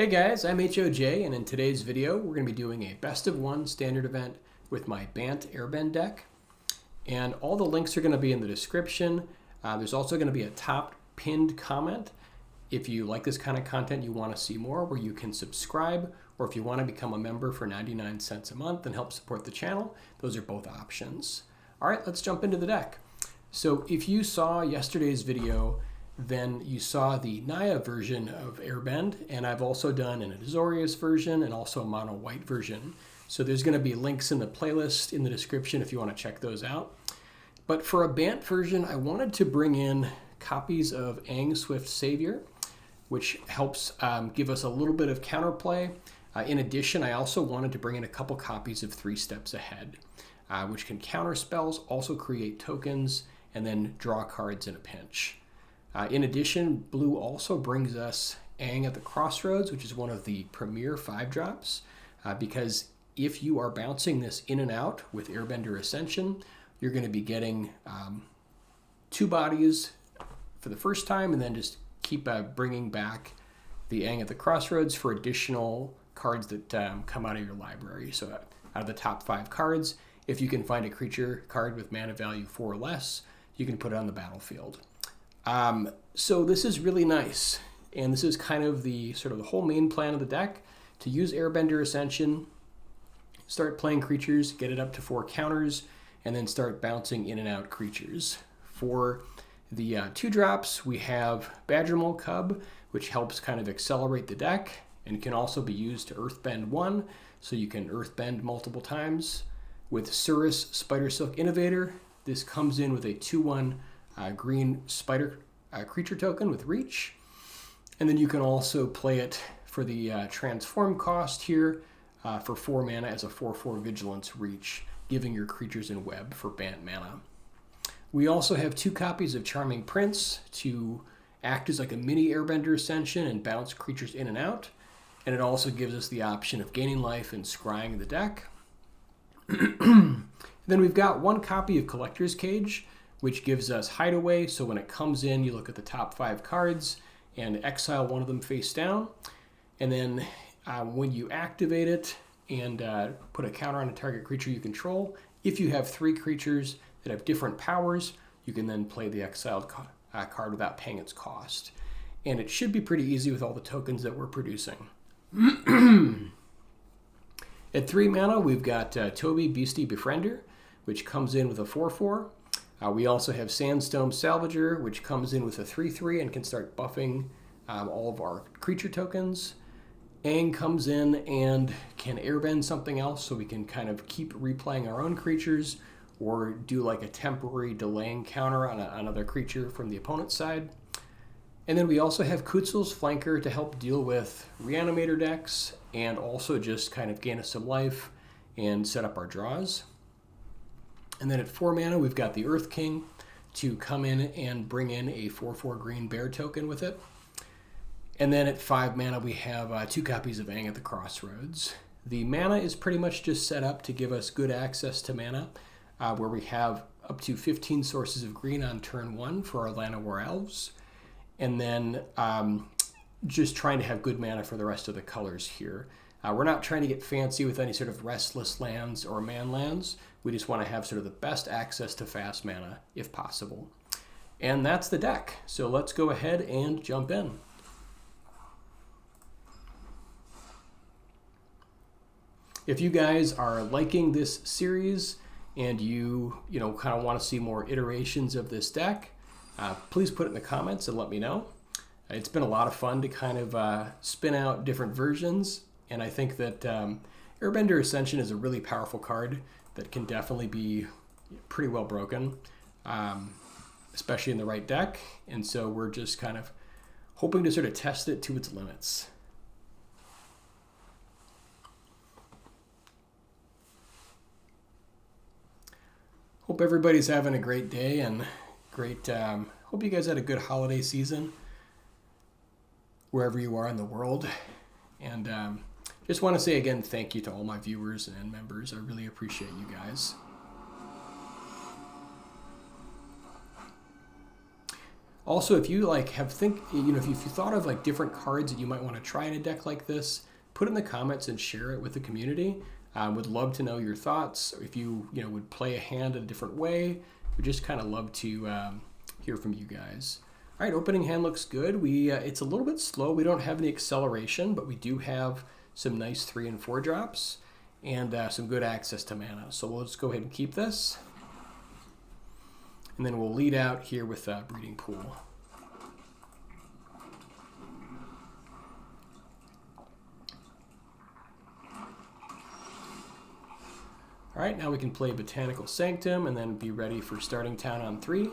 Hey guys, I'm HOJ, and in today's video we're going to be doing a best of one standard event with my Bant Airbend deck. And all the links are going to be in the description. There's also going to be a top pinned comment if you like this kind of content, you want to see more, where you can subscribe, or if you want to become a member for 99 cents a month and help support the channel. Those are both options. All right, let's jump into the deck. So if you saw yesterday's video, then you saw the Naya version of Airbend, and I've also done an Azorius version and also a mono white version. So there's going to be links in the playlist in the description if you want to check those out. But for a Bant version, I wanted to bring in copies of Aang Swift Savior, which helps give us a little bit of counterplay. In addition, I also wanted to bring in a couple copies of 3 Steps Ahead, which can counter spells, also create tokens, and then draw cards in a pinch. In addition, blue also brings us Aang at the Crossroads, which is one of the premier 5-drops, because if you are bouncing this in and out with Airbender Ascension, you're going to be getting 2 bodies for the first time, and then just keep bringing back the Aang at the Crossroads for additional cards that come out of your library. So out of the top 5 cards, if you can find a creature card with mana value 4 or less, you can put it on the battlefield. So this is really nice, and this is kind of the whole main plan of the deck, to use Airbender Ascension, start playing creatures, get it up to 4 counters, and then start bouncing in and out creatures. For the 2-drops, we have Badgermole Cub, which helps kind of accelerate the deck and can also be used to Earthbend 1, so you can Earthbend multiple times. With Surris Spidersilk Innovator, this comes in with a 2/1 green spider creature token with reach. And then you can also play it for the transform cost here for 4 mana as a 4/4 vigilance reach, giving your creatures in web for Bant mana. We also have 2 copies of Charming Prince to act as like a mini Airbender Ascension and bounce creatures in and out. And it also gives us the option of gaining life and scrying the deck. Then we've got 1 copy of Collector's Cage, which gives us Hideaway, so when it comes in, you look at the top 5 cards and exile one of them face down. And then when you activate it and put a counter on a target creature you control, if you have 3 creatures that have different powers, you can then play the exiled card without paying its cost. And it should be pretty easy with all the tokens that we're producing. At 3 mana, we've got Toby Beastie Befriender, which comes in with a 4/4. We also have Sandstorm Salvager, which comes in with a 3/3 and can start buffing all of our creature tokens. Aang comes in and can airbend something else, so we can kind of keep replaying our own creatures or do like a temporary delaying counter on another creature from the opponent's side. And then we also have Kutzil's Flanker to help deal with Reanimator decks and also just kind of gain us some life and set up our draws. And then at 4 mana, we've got the Earth King to come in and bring in a 4/4 green bear token with it. And then at 5 mana, we have 2 copies of Aang at the Crossroads. The mana is pretty much just set up to give us good access to mana, where we have up to 15 sources of green on turn 1 for our Llanowar Elves. And then just trying to have good mana for the rest of the colors here. We're not trying to get fancy with any sort of restless lands or man lands. We just want to have sort of the best access to fast mana if possible. And that's the deck. So let's go ahead and jump in. If you guys are liking this series and you kind of want to see more iterations of this deck, please put it in the comments and let me know. It's been a lot of fun to kind of spin out different versions, and I think that Airbender Ascension is a really powerful card that can definitely be pretty well broken, especially in the right deck. And so we're just kind of hoping to sort of test it to its limits. Hope everybody's having a great day and hope you guys had a good holiday season wherever you are in the world. And just want to say again, thank you to all my viewers and members. I really appreciate you guys. Also, if you like if you thought of like different cards that you might want to try in a deck like this, put it in the comments and share it with the community. Would love to know your thoughts. If you would play a hand in a different way, we just kind of love to hear from you guys. All right, opening hand looks good. It's a little bit slow. We don't have any acceleration, but we do have some nice 3 and 4 drops and some good access to mana. So we'll just go ahead and keep this. And then we'll lead out here with Breeding Pool. All right, now we can play Botanical Sanctum and then be ready for starting town on 3.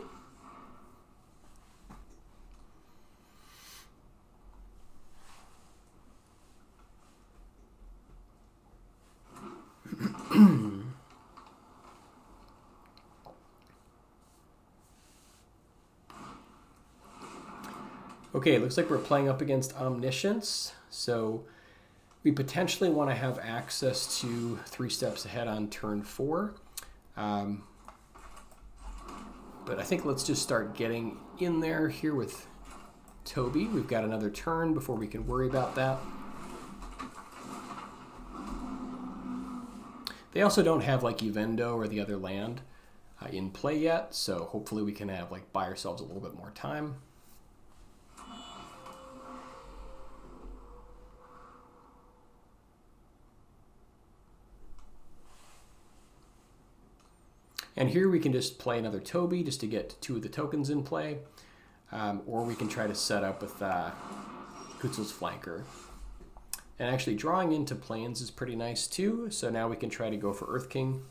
Okay, it looks like we're playing up against Omniscience, so we potentially want to have access to 3 steps ahead on turn 4. But I think let's just start getting in there here with Toby. We've got another turn before we can worry about that. They also don't have like Evendo or the other land in play yet, so hopefully we can have buy ourselves a little bit more time. And here we can just play another Toby just to get 2 of the tokens in play. Or we can try to set up with Kutzil's Flanker. And actually drawing into planes is pretty nice too. So now we can try to go for Earth King.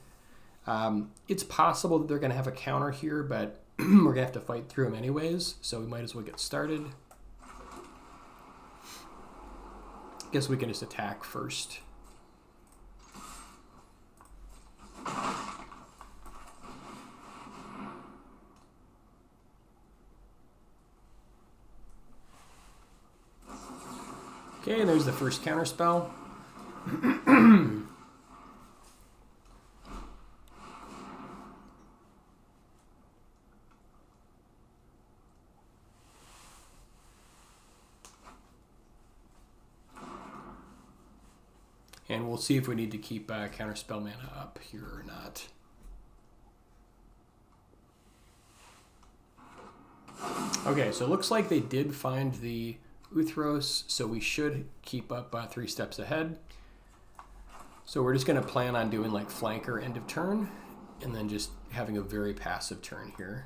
It's possible that they're going to have a counter here, but we're going to have to fight through them anyways. So we might as well get started. Guess we can just attack first. Okay, there's the first counter spell. And we'll see if we need to keep counter spell mana up here or not. Okay, so it looks like they did find the Uthros, so we should keep up 3 steps ahead. So we're just going to plan on doing flanker end of turn, and then just having a very passive turn here.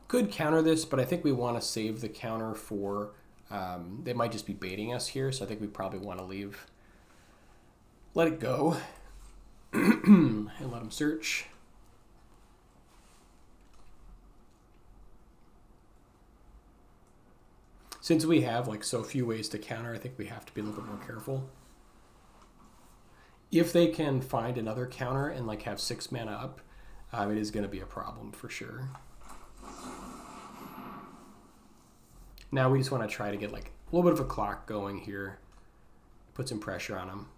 Could counter this, but I think we want to save the counter for, they might just be baiting us here, so I think we probably want to let it go, and let them search. Since we have so few ways to counter, I think we have to be a little bit more careful. If they can find another counter and have 6 mana up, it is going to be a problem for sure. Now we just want to try to get a little bit of a clock going here, put some pressure on them.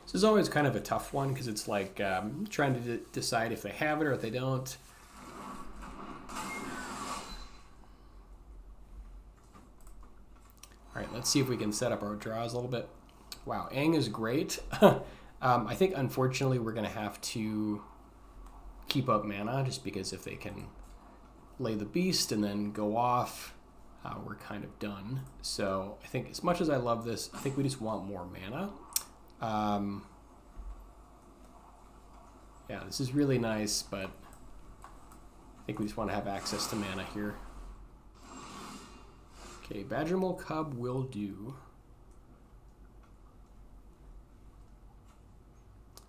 This is always kind of a tough one because it's trying to decide if they have it or if they don't. All right, let's see if we can set up our draws a little bit. Wow, Aang is great. I think, unfortunately, we're going to have to keep up mana just because if they can lay the beast and then go off, we're kind of done. So I think as much as I love this, I think we just want more mana. Yeah, this is really nice, but I think we just want to have access to mana here. Okay, Badgermole Cub will do.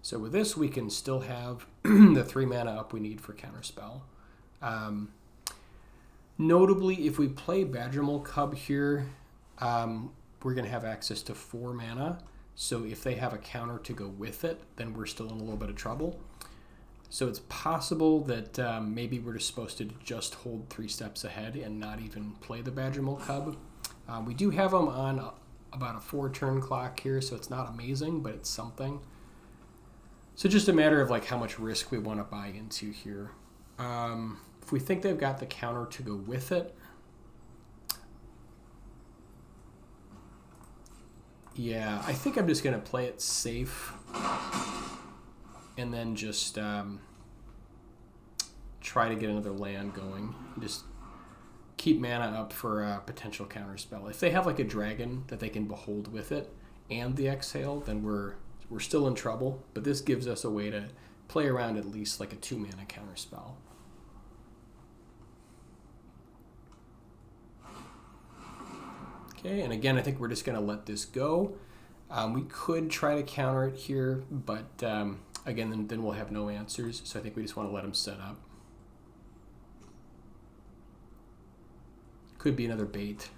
So with this, we can still have the 3 mana up we need for Counterspell. Notably, if we play Badgermole Cub here, we're going to have access to 4 mana. So if they have a counter to go with it, then we're still in a little bit of trouble. So it's possible that maybe we're just supposed to just hold 3 steps ahead and not even play the Badgermole Cub. We do have them on about a 4-turn clock here, so it's not amazing, but it's something. So just a matter of like how much risk we want to buy into here. If we think they've got the counter to go with it, yeah, I think I'm just going to play it safe and then just try to get another land going. Just keep mana up for a potential counter spell. If they have like a dragon that they can behold with it and the exhale, then we're still in trouble. But this gives us a way to play around at least like a 2 mana counter spell. Okay, and again, I think we're just going to let this go. We could try to counter it here, but again, then we'll have no answers. So I think we just want to let them set up. Could be another bait.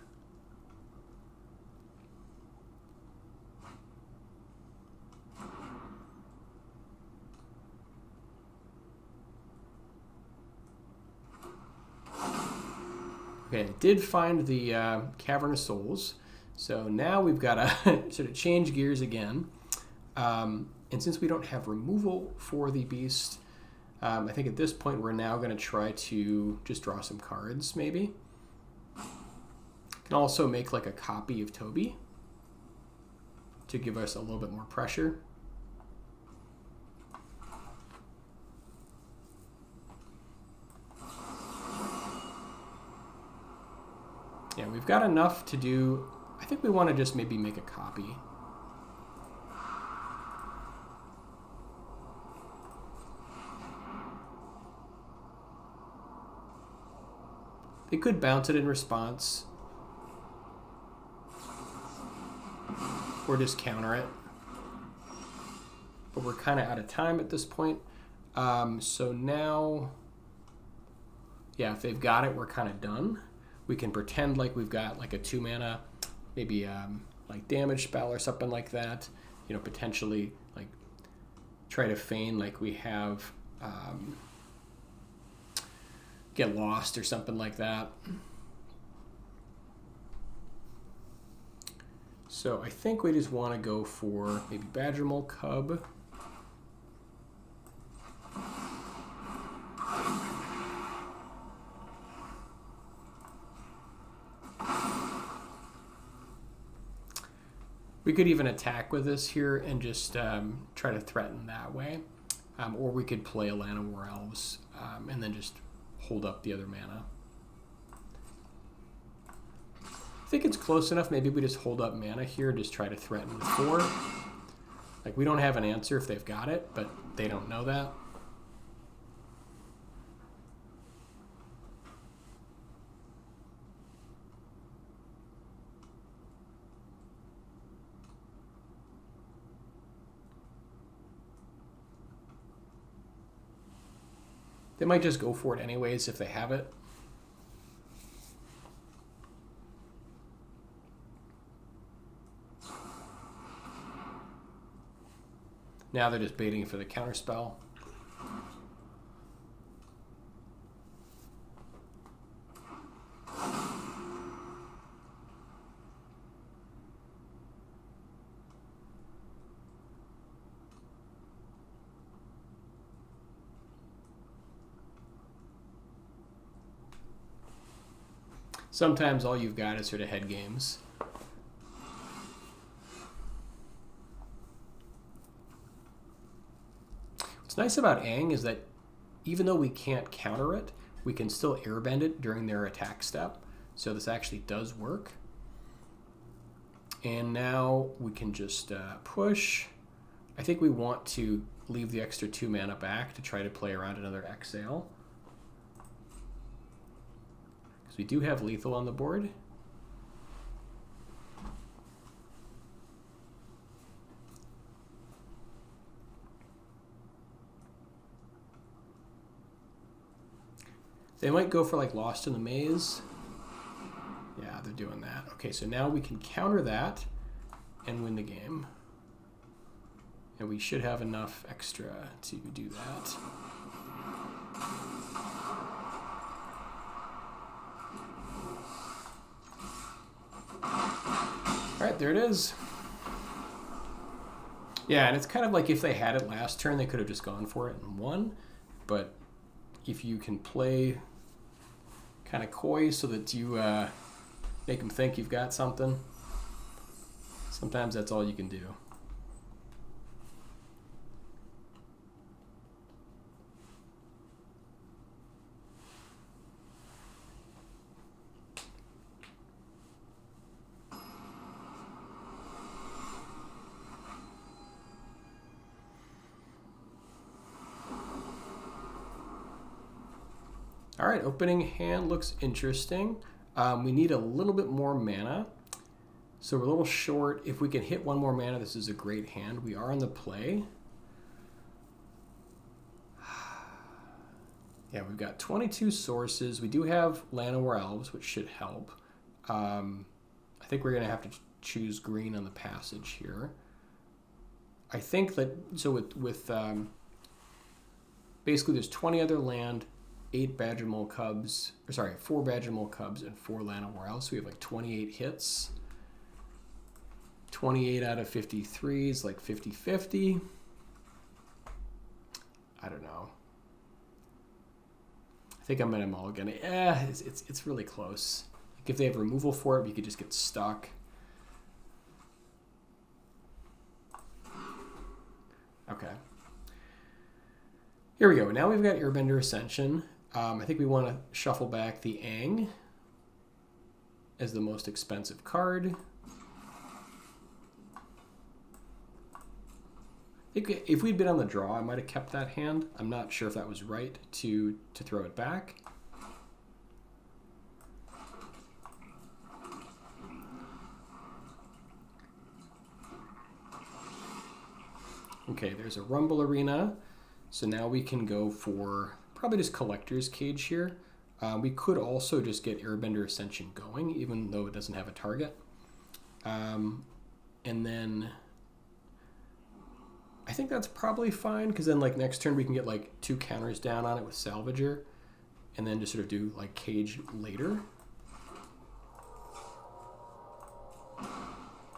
Okay, I did find the Cavern of Souls. So now we've got to sort of change gears again. And since we don't have removal for the beast, I think at this point we're now going to try to just draw some cards, maybe. Can also make like a copy of Toby to give us a little bit more pressure. Yeah, we've got enough to do. I think we want to just maybe make a copy. They could bounce it in response. Or just counter it. But we're kind of out of time at this point. So now, yeah, if they've got it, we're kind of done. We can pretend like we've got like a 2 mana, maybe like damage spell or something like that. You know, potentially like try to feign like we have Get Lost or something like that. So I think we just want to go for maybe Badgermole Cub. We could even attack with this here and just try to threaten that way. Or we could play a Llanowar Elves and then just hold up the other mana. I think it's close enough. Maybe we just hold up mana here and just try to threaten with 4. Like, we don't have an answer if they've got it, but they don't know that. They might just go for it anyways if they have it. Now they're just baiting for the counterspell. Sometimes all you've got is sort of head games. What's nice about Aang is that even though we can't counter it, we can still airbend it during their attack step. So this actually does work. And now we can just push. I think we want to leave the extra 2 mana back to try to play around another exhale. Because we do have lethal on the board. They might go for like Lost in the Maze. Yeah, they're doing that. Okay, so now we can counter that and win the game. And we should have enough extra to do that. All right, there it is. Yeah, and it's kind of like if they had it last turn, they could have just gone for it and won. But if you can play kind of coy so that you make them think you've got something, sometimes that's all you can do. All right, opening hand looks interesting. We need a little bit more mana. So we're a little short. If we can hit one more mana, this is a great hand. We are on the play. Yeah, we've got 22 sources. We do have Llanowar Elves, which should help. I think we're going to have to choose green on the passage here. I think that, so with basically there's 20 other land, 4 Badgermole Cubs, and 4 Llanowar Elves. So we have like 28 hits. 28 out of 53 is like 50-50. I don't know. I think I'm gonna mulligan it. It's really close. Like if they have removal for it, we could just get stuck. Okay. Here we go. Now we've got Airbender Ascension. I think we want to shuffle back the Aang as the most expensive card. If we'd been on the draw, I might have kept that hand. I'm not sure if that was right to throw it back. Okay, there's a Rumble Arena. So now we can go for probably just Collector's Cage here. We could also just get Airbender Ascension going, even though it doesn't have a target. And then I think that's probably fine, because then like next turn we can get like 2 counters down on it with Salvager, and then just sort of do like Cage later.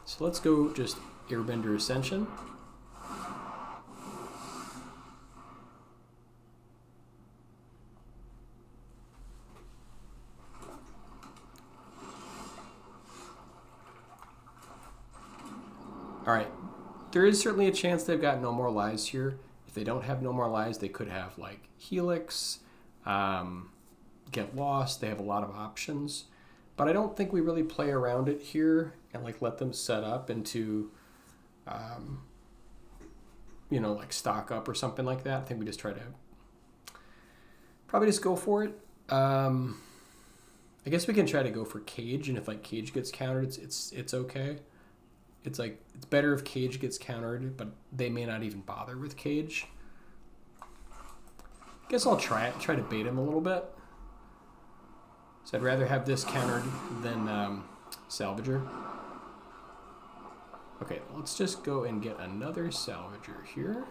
So let's go just Airbender Ascension. All right, there is certainly a chance they've got No More Lies here. If they don't have No More Lies, they could have like Helix, Get Lost. They have a lot of options, but I don't think we really play around it here and like let them set up into, you know, like stock up or something like that. I think we just try to probably just go for it. I guess we can try to go for Cage, and if like Cage gets countered, it's okay. It's like, it's better if Cage gets countered, but they may not even bother with Cage. I guess I'll try to bait him a little bit. So I'd rather have this countered than Salvager. Okay, let's just go and get another Salvager here.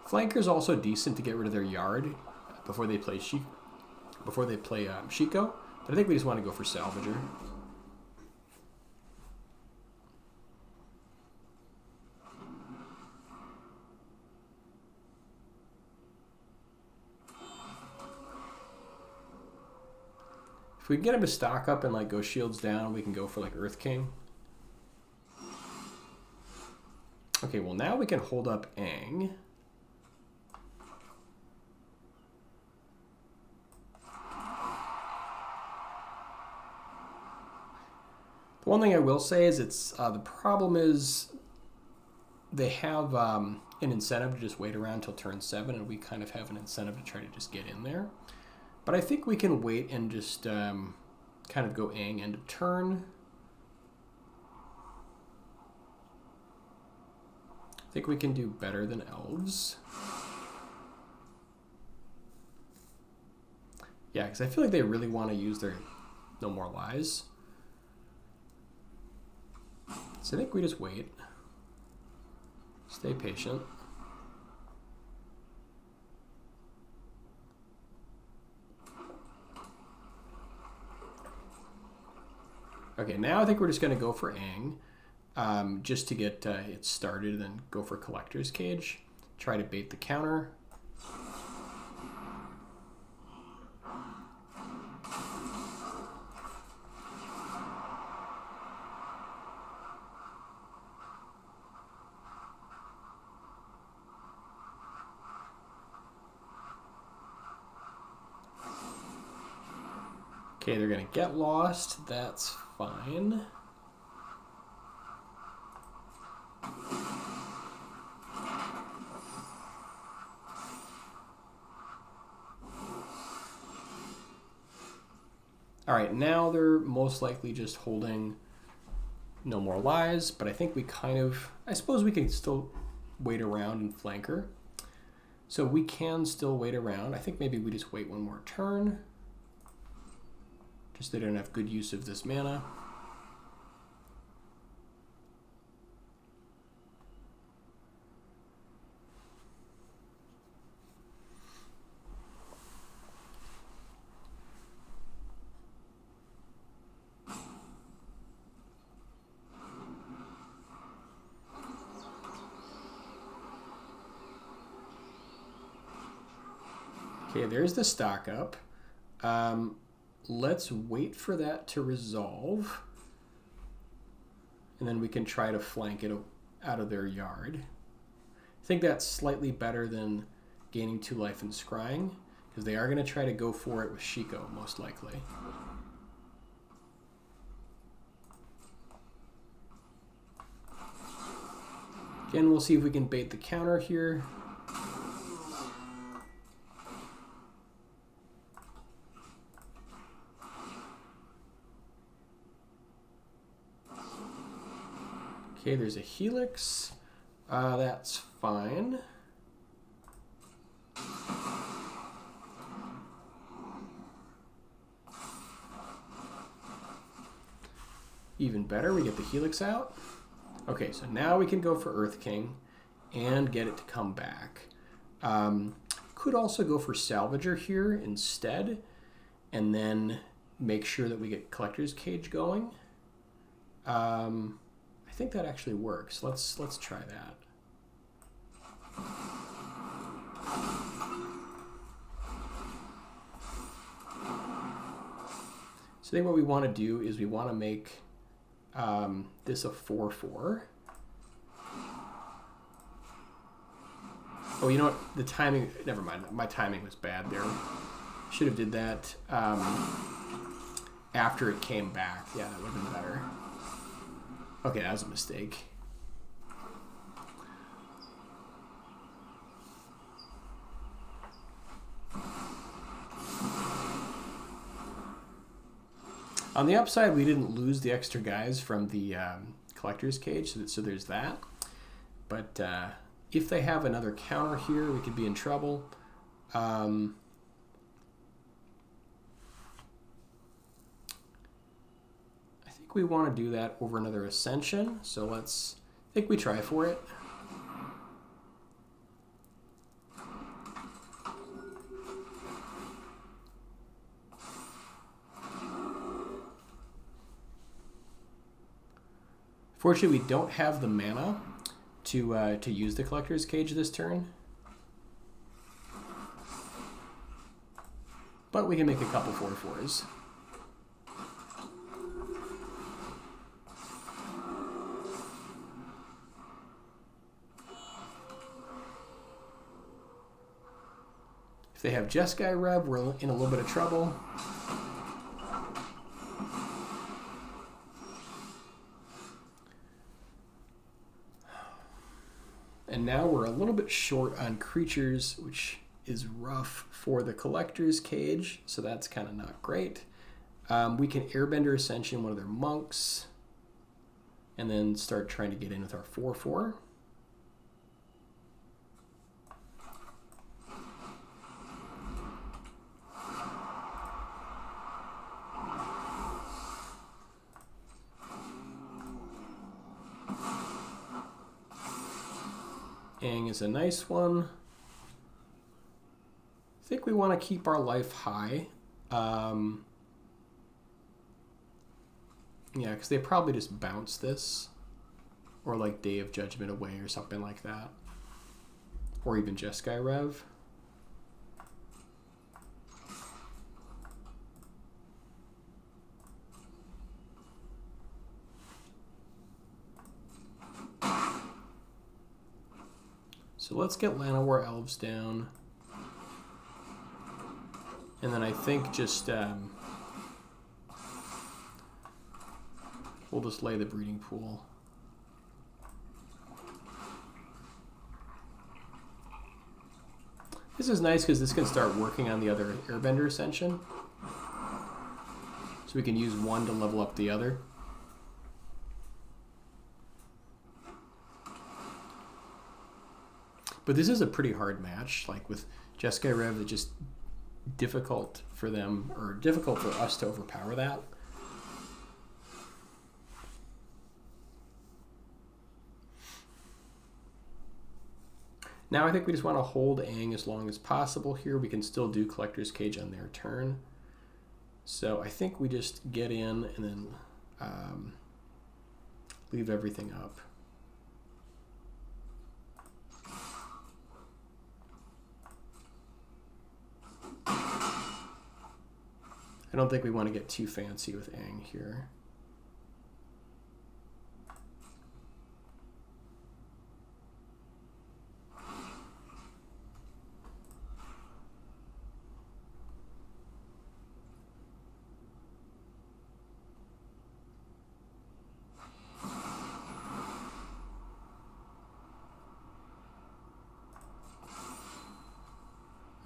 Flanker's also decent to get rid of their yard before they play Shiko, but I think we just want to go for Salvager. If we can get him to stock up and like go shields down, we can go for like Earth King. Okay, well now we can hold up Aang. The one thing I will say is it's the problem is they have an incentive to just wait around till turn 7, and we kind of have an incentive to try to just get in there. But I think we can wait and just kind of go Aang end of turn. I think we can do better than Elves. Yeah, because I feel like they really want to use their No More Lies. So I think we just wait. Stay patient. Okay, now I think we're just going to go for Aang, just to get it started, and then go for Collector's Cage. Try to bait the counter. Okay, they're going to get lost. That's fine. All right, now they're most likely just holding No More Lies, but I think we kind of, I suppose we can still wait around and flank her. So we can still wait around. I think maybe we just wait one more turn. Just they don't have good use of this mana. Okay, there's the stock up. Let's wait for that to resolve. And then we can try to flank it out of their yard. I think that's slightly better than gaining 2 life and scrying, because they are going to try to go for it with Shiko, most likely. Again, we'll see if we can bait the counter here. Okay, there's a Helix. That's fine. Even better, we get the Helix out. Okay, so now we can go for Earth King and get it to come back. Could also go for Salvager here instead, and then make sure that we get Collector's Cage going. I think that actually works. Let's try that. So I think what we want to do is we want to make this a 4/4. Oh, you know what? The timing, never mind. My timing was bad there. Should have did that after it came back. Yeah, that would have been better. Okay, that was a mistake. On the upside, we didn't lose the extra guys from the Collector's Cage, so there's that. But if they have another counter here, we could be in trouble. We want to do that over another Ascension, so I think we try for it. Fortunately, we don't have the mana to use the Collector's Cage this turn, but we can make a couple 4/4s. If they have Jeskai Rev, we're in a little bit of trouble. And now we're a little bit short on creatures, which is rough for the Collector's Cage, so that's kind of not great. We can Airbender Ascension one of their monks, and then start trying to get in with our 4/4. Aang is a nice one. I think we want to keep our life high. Yeah, because they probably just bounce this. Or like Day of Judgment away or something like that. Or even Jeskai Rev. So let's get Llanowar Elves down. And then I think just we'll just lay the breeding pool. This is nice because this can start working on the other Airbender Ascension. So we can use one to level up the other. But this is a pretty hard match, like with Jeskai Rev, it's just difficult for them, or difficult for us to overpower that. Now I think we just want to hold Aang as long as possible here. We can still do Collector's Cage on their turn. So I think we just get in and then leave everything up. I don't think we want to get too fancy with Aang here.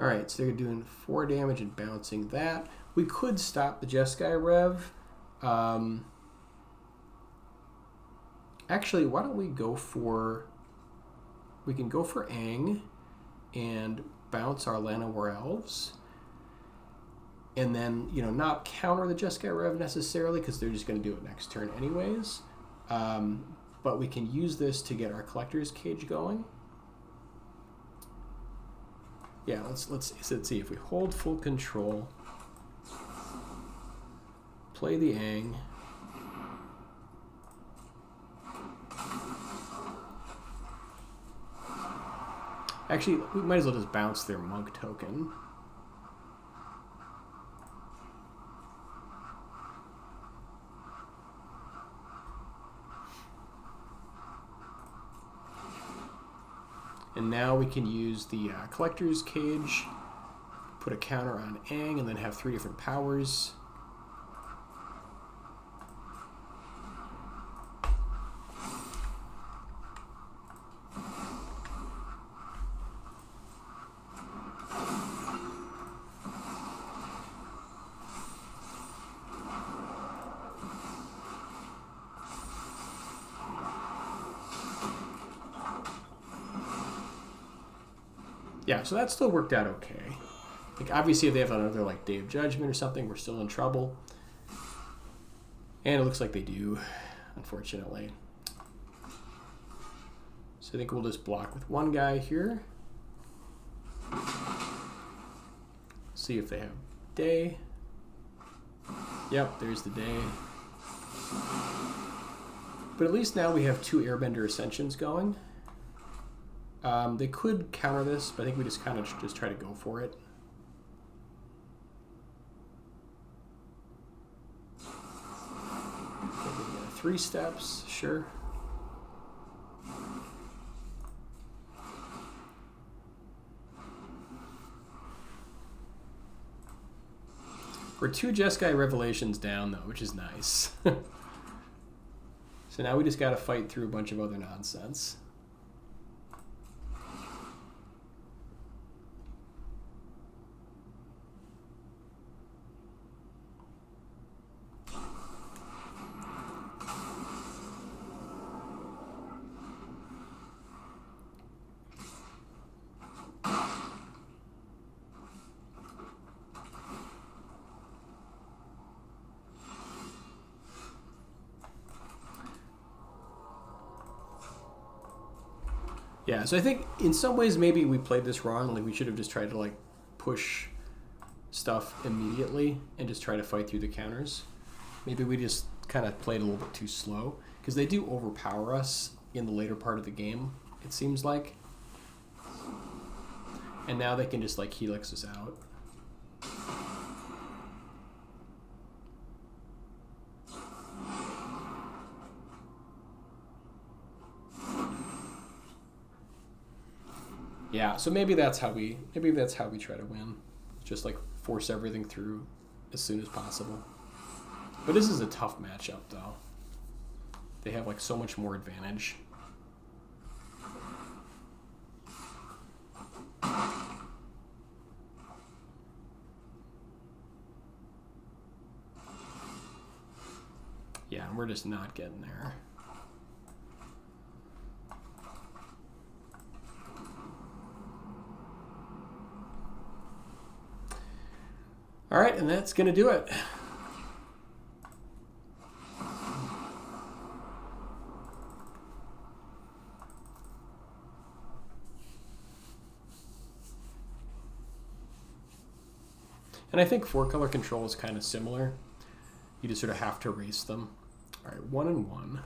Alright, so they're doing 4 damage and bouncing that. We could stop the Jeskai Rev. Actually, why don't we go for... We can go for Aang and bounce our Llanowar Elves. And then, you know, not counter the Jeskai Rev necessarily because they're just going to do it next turn anyways. But we can use this to get our Collector's Cage going. Yeah, let's see if we hold full control, play the Aang. Actually, we might as well just bounce their monk token. And now we can use the Collector's Cage, put a counter on Aang, and then have 3 different powers. Yeah, so that still worked out okay. Like, obviously, if they have another, like, Day of Judgment or something, we're still in trouble. And it looks like they do, unfortunately. So I think we'll just block with one guy here. See if they have Day. Yep, there's the Day. But at least now we have 2 Airbender Ascensions going. They could counter this, but I think we just kind of just try to go for it. Okay, 3 steps, sure. We're 2 Jeskai Revelations down, though, which is nice. So now we just got to fight through a bunch of other nonsense. Yeah, so I think in some ways maybe we played this wrong. Like we should have just tried to like push stuff immediately and just try to fight through the counters. Maybe we just kind of played a little bit too slow because they do overpower us in the later part of the game, it seems like. And now they can just like helix us out. Yeah, so maybe that's how we try to win. Just like force everything through as soon as possible. But this is a tough matchup though. They have like so much more advantage. Yeah, and we're just not getting there. All right, and that's going to do it. And I think 4-color control is kind of similar. You just sort of have to race them. All right, 1 and 1.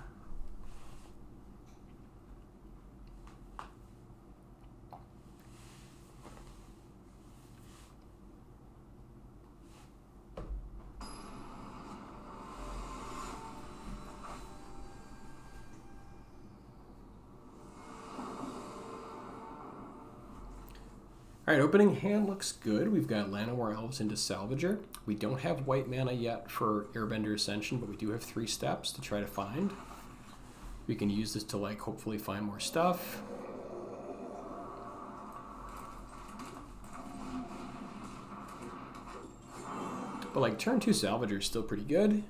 All right, opening hand looks good. We've got Llanowar Elves into Salvager. We don't have white mana yet for Airbender Ascension, but we do have 3 steps to try to find. We can use this to like hopefully find more stuff. But like turn 2 Salvager is still pretty good.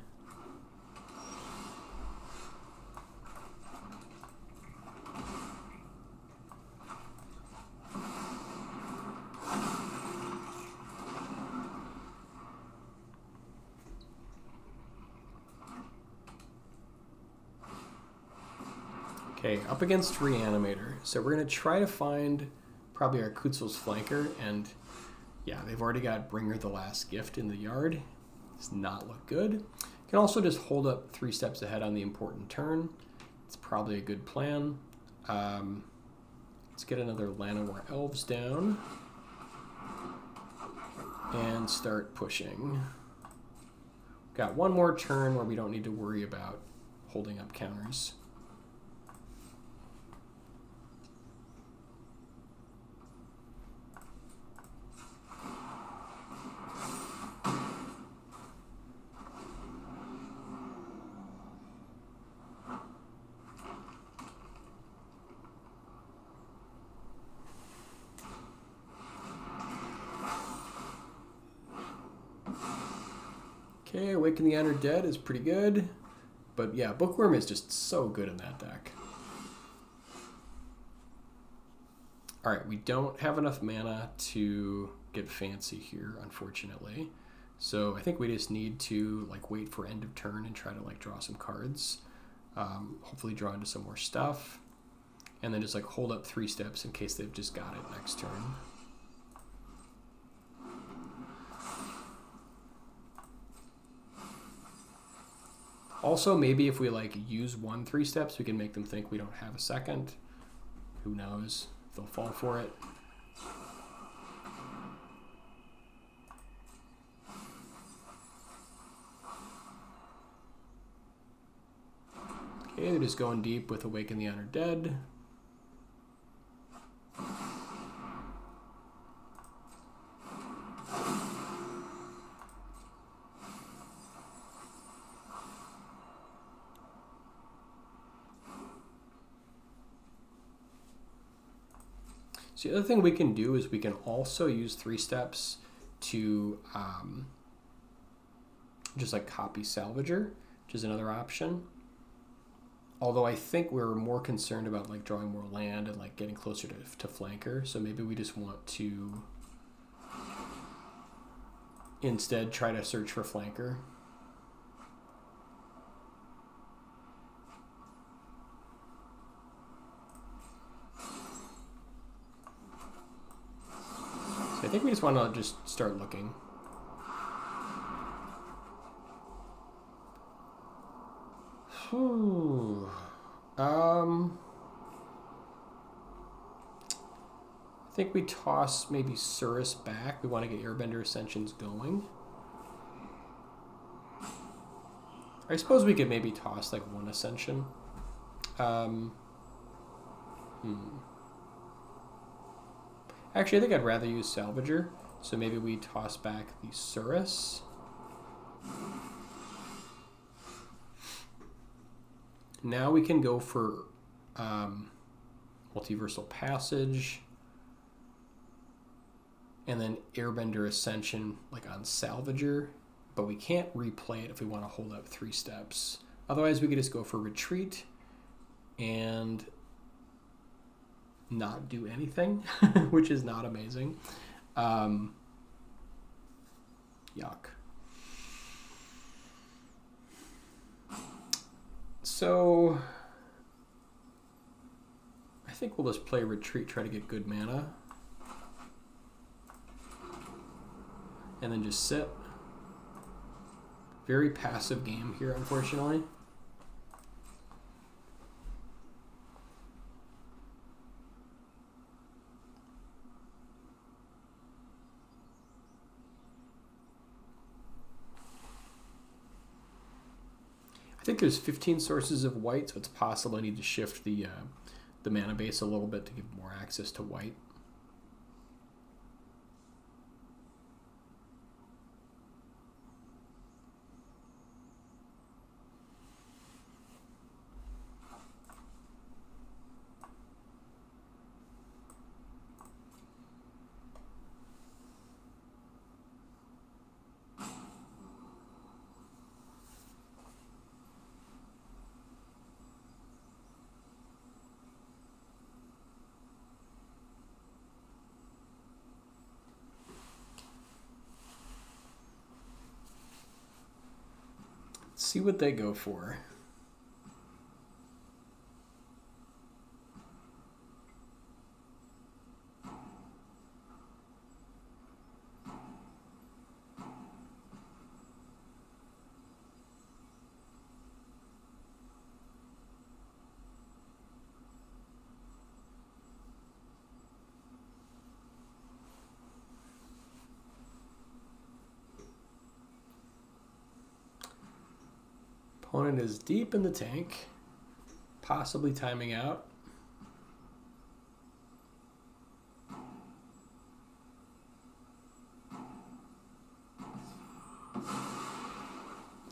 Okay, up against Reanimator. So we're going to try to find probably our Kutzil's flanker, and yeah, they've already got Bringer the Last Gift in the yard. Does not look good. Can also just hold up 3 steps ahead on the important turn. It's probably a good plan. Let's get another Llanowar Elves down and start pushing. Got one more turn where we don't need to worry about holding up counters. Okay, Awaken the Undead is pretty good. But yeah, Bookworm is just so good in that deck. Alright, we don't have enough mana to get fancy here, unfortunately. So I think we just need to like wait for end of turn and try to like draw some cards. Hopefully draw into some more stuff. And then just like hold up 3 steps in case they've just got it next turn. Also, maybe if we like use 1 3 steps, we can make them think we don't have a second. Who knows? They'll fall for it. Okay, they're just going deep with Awaken the Undead. So the other thing we can do is we can also use 3 steps to just like copy Salvager, which is another option. Although I think we're more concerned about like drawing more land and like getting closer to flanker. So maybe we just want to instead try to search for flanker. I think we just want to just start looking. I think we toss maybe Surris back. We want to get Airbender Ascensions going. I suppose we could maybe toss like one Ascension. Actually, I think I'd rather use Salvager. So maybe we toss back the Surris. Now we can go for Multiversal Passage. And then Airbender Ascension like on Salvager. But we can't replay it if we want to hold up 3 steps. Otherwise, we could just go for Retreat and not do anything, which is not amazing. Yuck. So I think we'll just play Retreat, try to get good mana. And then just sit. Very passive game here, unfortunately. I think there's 15 sources of white, so it's possible I need to shift the mana base a little bit to give more access to white. See what they go for. Opponent is deep in the tank, possibly timing out.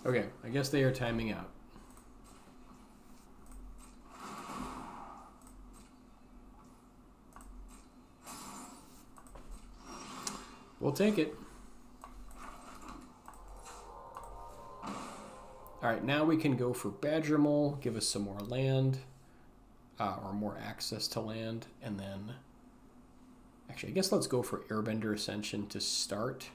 Okay, I guess they are timing out. We'll take it. All right, now we can go for Badgermole, give us some more land, or more access to land, and then, actually, I guess let's go for Airbender Ascension to start.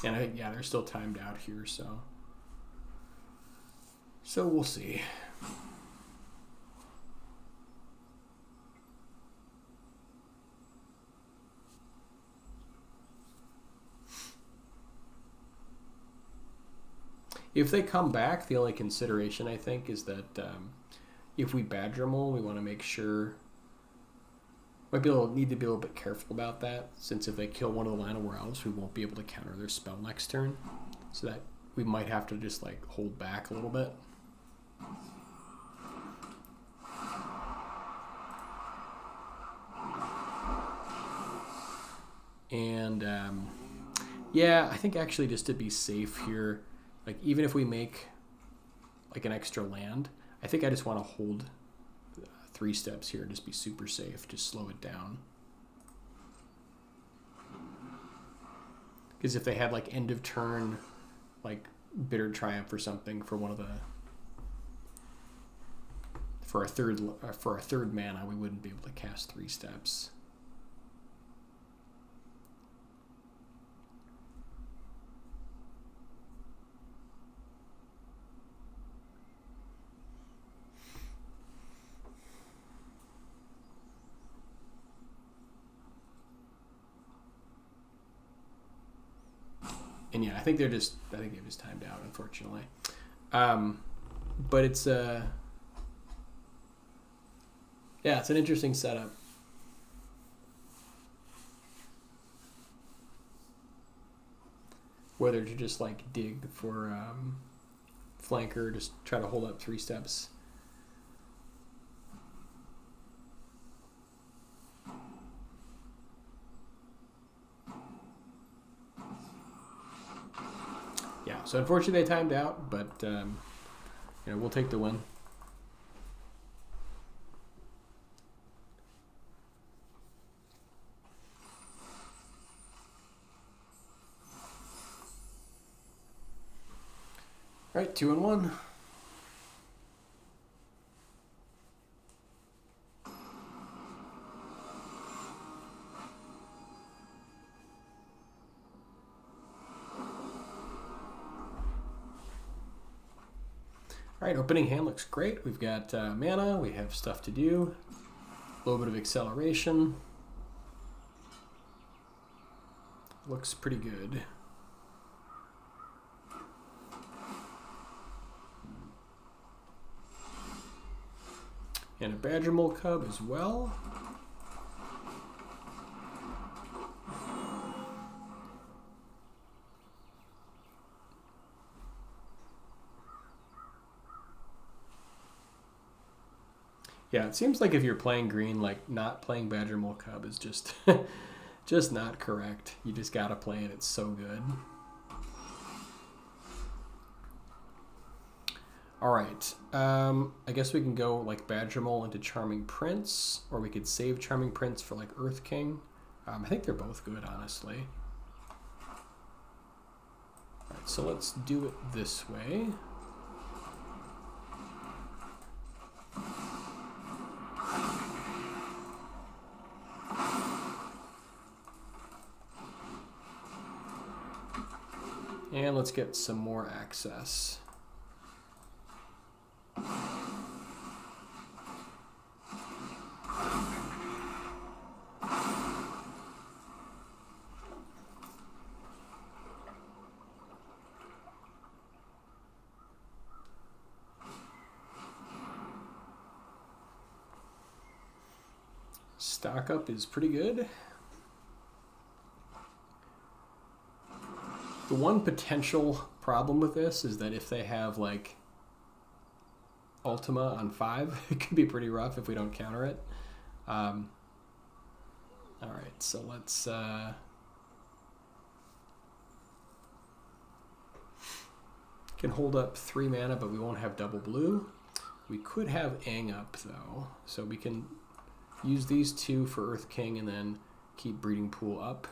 And I think, yeah, they're still timed out here, so we'll see. If they come back, the only consideration, I think, is that if we Badgermole, we want to make sure... Might need to be a little bit careful about that, since if they kill one of the Llanowar Elves, we won't be able to counter their spell next turn. So that we might have to just like hold back a little bit. And yeah, I think actually just to be safe here, like even if we make like an extra land, I think I just want to hold 3 steps here and just be super safe, just slow it down. Because if they had like end of turn, like Bitter Triumph or something for one of the for a third mana, we wouldn't be able to cast 3 steps. And yeah, I think they're just timed out, unfortunately. But it's yeah, it's an interesting setup. Whether to just like dig for flanker, just try to hold up 3 steps. Yeah, so unfortunately they timed out, but you know, we'll take the win. All right, 2-1. All right, opening hand looks great. We've got mana, we have stuff to do, a little bit of acceleration. Looks pretty good. And a Badgermole Cub as well. Yeah, it seems like if you're playing green, like not playing Badgermole Cub is just just not correct. You just gotta play it. It's so good. All right, I guess we can go like Badgermole into Charming Prince, or we could save Charming Prince for like Earth King. I think they're both good, honestly. All right, so let's do it this way. And let's get some more access. Stock up is pretty good. The one potential problem with this is that if they have like Ultima on 5, it could be pretty rough if we don't counter it. All right, so let's can hold up 3 mana, but we won't have double blue. We could have Aang up though, so we can use these 2 for Earth King and then keep Breeding Pool up.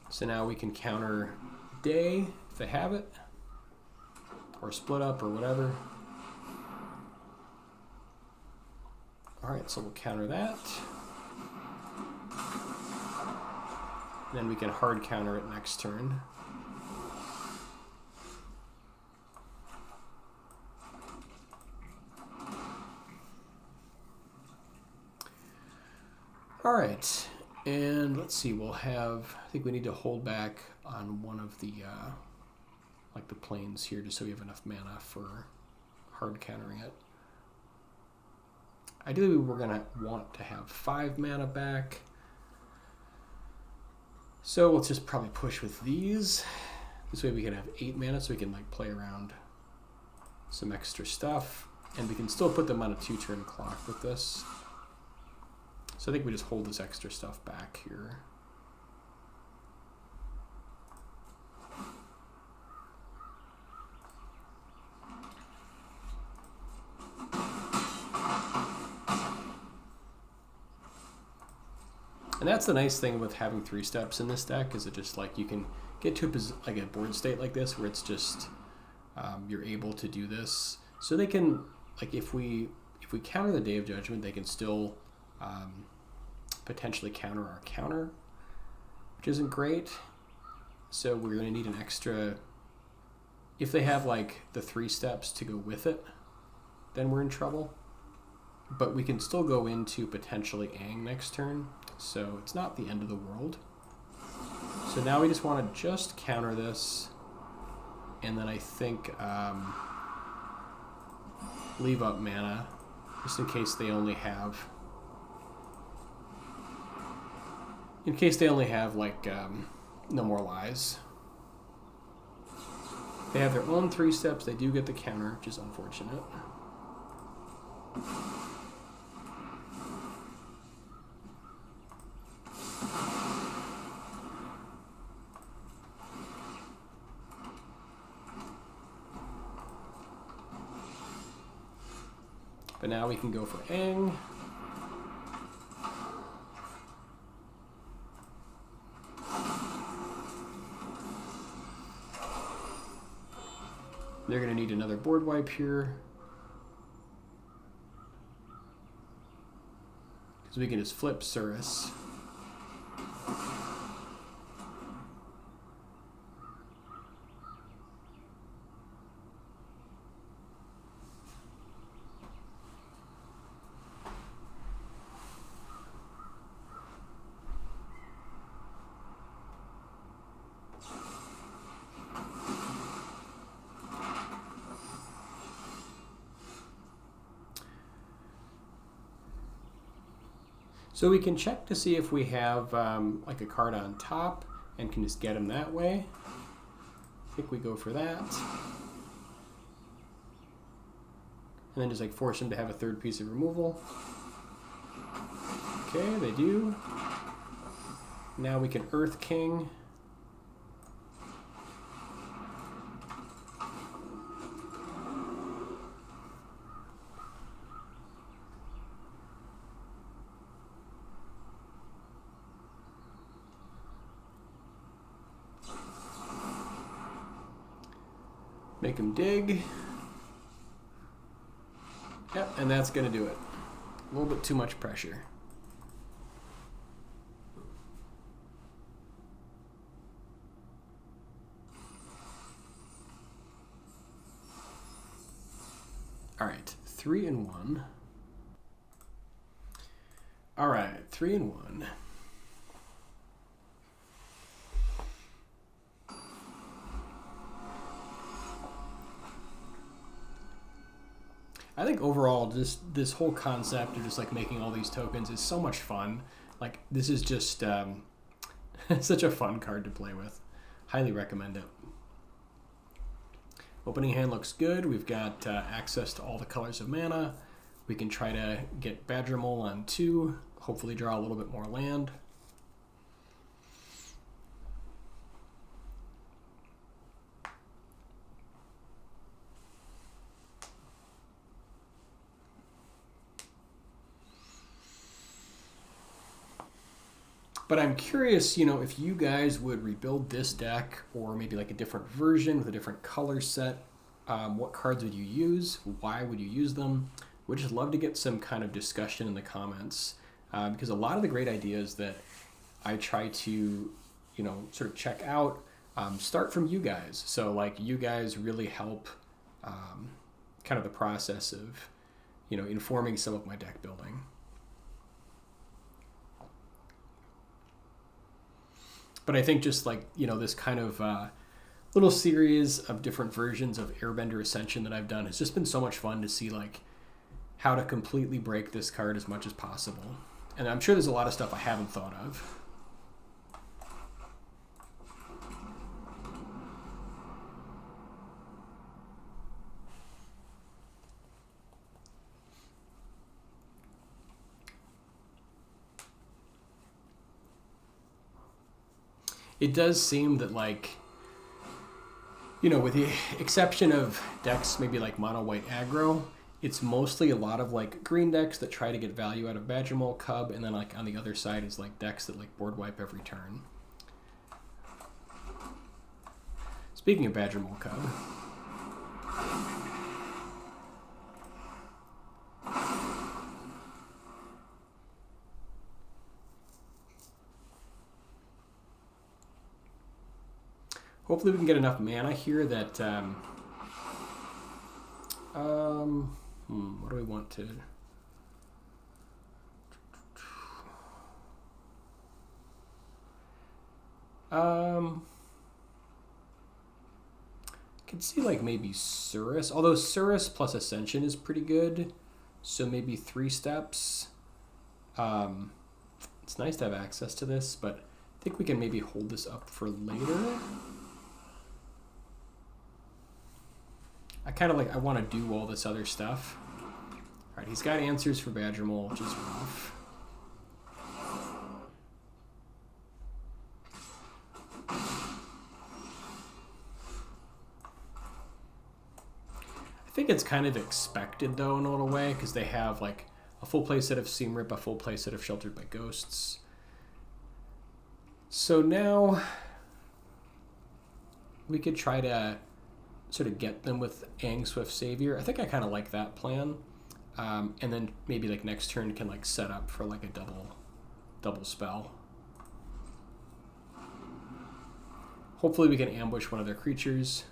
So now we can counter Day if they have it, or Split Up or whatever. All right, so we'll counter that. Then we can hard counter it next turn. All right, and let's see, we'll have, I think we need to hold back on one of the, like the planes here, just so we have enough mana for hard countering it. Ideally, we're going to want to have 5 mana back. So let's just probably push with these. This way we can have 8 mana, so we can like play around some extra stuff. And we can still put them on a 2-turn clock with this. So I think we just hold this extra stuff back here. And that's the nice thing with having 3 steps in this deck, is it just like you can get to like a board state like this where it's just you're able to do this. So they can, like, if we counter the Day of Judgment, they can still potentially counter our counter, which isn't great. So we're going to need an extra, if they have like the 3 steps to go with it, then we're in trouble. But we can still go into potentially Aang next turn, so it's not the end of the world. So now we just want to just counter this, and then I think leave up mana, just in case they only have, like No More Lies. They have their own 3 steps, they do get the counter, which is unfortunate. But now we can go for Aang. They're going to need another board wipe here, because we can just flip Surris. So we can check to see if we have like a card on top and can just get him that way. I think we go for that. And then just like force him to have a 3rd piece of removal. Okay, they do. Now we can Earth King. Make him dig. Yep, and that's going to do it. A little bit too much pressure. All right, 3 and 1. All right, 3 and 1. I think overall, this whole concept of just like making all these tokens is so much fun. Like, this is just such a fun card to play with. Highly recommend it. Opening hand looks good. We've got access to all the colors of mana. We can try to get Badgermole on 2, hopefully draw a little bit more land. But I'm curious, you know, if you guys would rebuild this deck, or maybe like a different version with a different color set. What cards would you use? Why would you use them? We'd just love to get some kind of discussion in the comments, because a lot of the great ideas that I try to, you know, sort of check out start from you guys. So like, you guys really help kind of the process of, you know, informing some of my deck building. But I think just like, you know, this kind of little series of different versions of Airbender Ascension that I've done has just been so much fun to see like how to completely break this card as much as possible. And I'm sure there's a lot of stuff I haven't thought of. It does seem that, like, you know, with the exception of decks maybe like mono white aggro, it's mostly a lot of like green decks that try to get value out of Badgermole Cub, and then like on the other side is like decks that like board wipe every turn. Speaking of Badgermole Cub, hopefully we can get enough mana here that what do we want to... I could see like maybe Surris, although Surris plus Ascension is pretty good, so maybe 3 steps. It's nice to have access to this, but I think we can maybe hold this up for later. I kind of like, I want to do all this other stuff. All right, he's got answers for Badgermole, which is rough. I think it's kind of expected though in a little way, because they have like a full play set of Seam Rip, a full play set of Sheltered by Ghosts. So now we could try to sort of get them with Aang Swift Savior. I think I kind of like that plan. And then maybe like next turn can like set up for like a double spell. Hopefully we can ambush one of their creatures.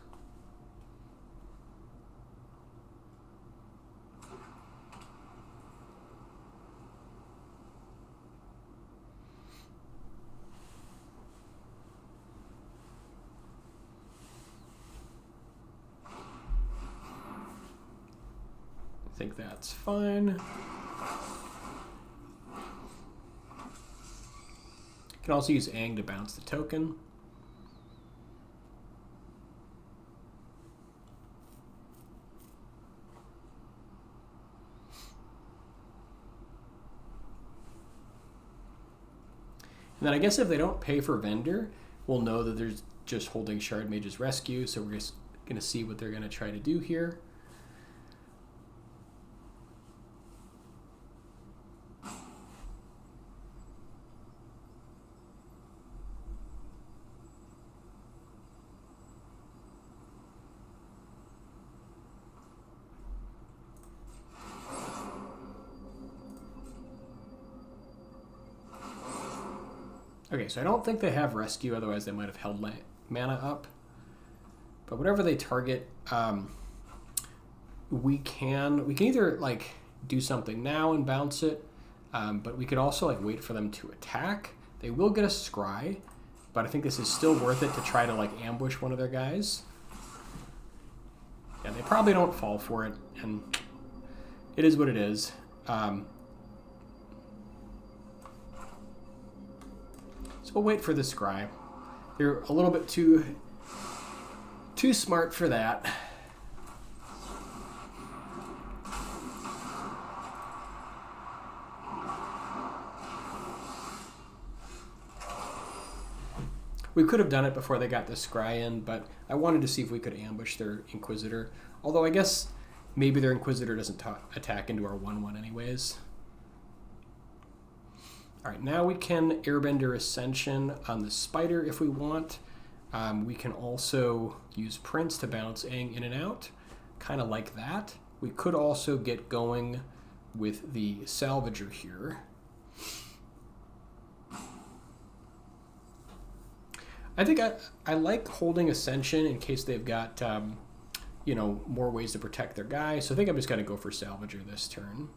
I think that's fine. Can also use Aang to bounce the token. And then I guess if they don't pay for Vendor, we'll know that they're just holding Shard Mage's Rescue, so we're just going to see what they're going to try to do here. Okay, so I don't think they have Rescue, otherwise they might have held mana up. But whatever they target, we can either like do something now and bounce it, but we could also like wait for them to attack. They will get a Scry, but I think this is still worth it to try to like ambush one of their guys. Yeah, they probably don't fall for it, and it is what it is. So we'll wait for the Scry. They're a little bit too smart for that. We could have done it before they got the Scry in, but I wanted to see if we could ambush their Inquisitor. Although I guess maybe their Inquisitor doesn't attack into our 1/1 anyways. All right, now we can Airbender Ascension on the Spider if we want. We can also use Prince to bounce Aang in and out, kind of like that. We could also get going with the Salvager here. I think I like holding Ascension in case they've got, you know, more ways to protect their guy. So I think I'm just going to go for Salvager this turn.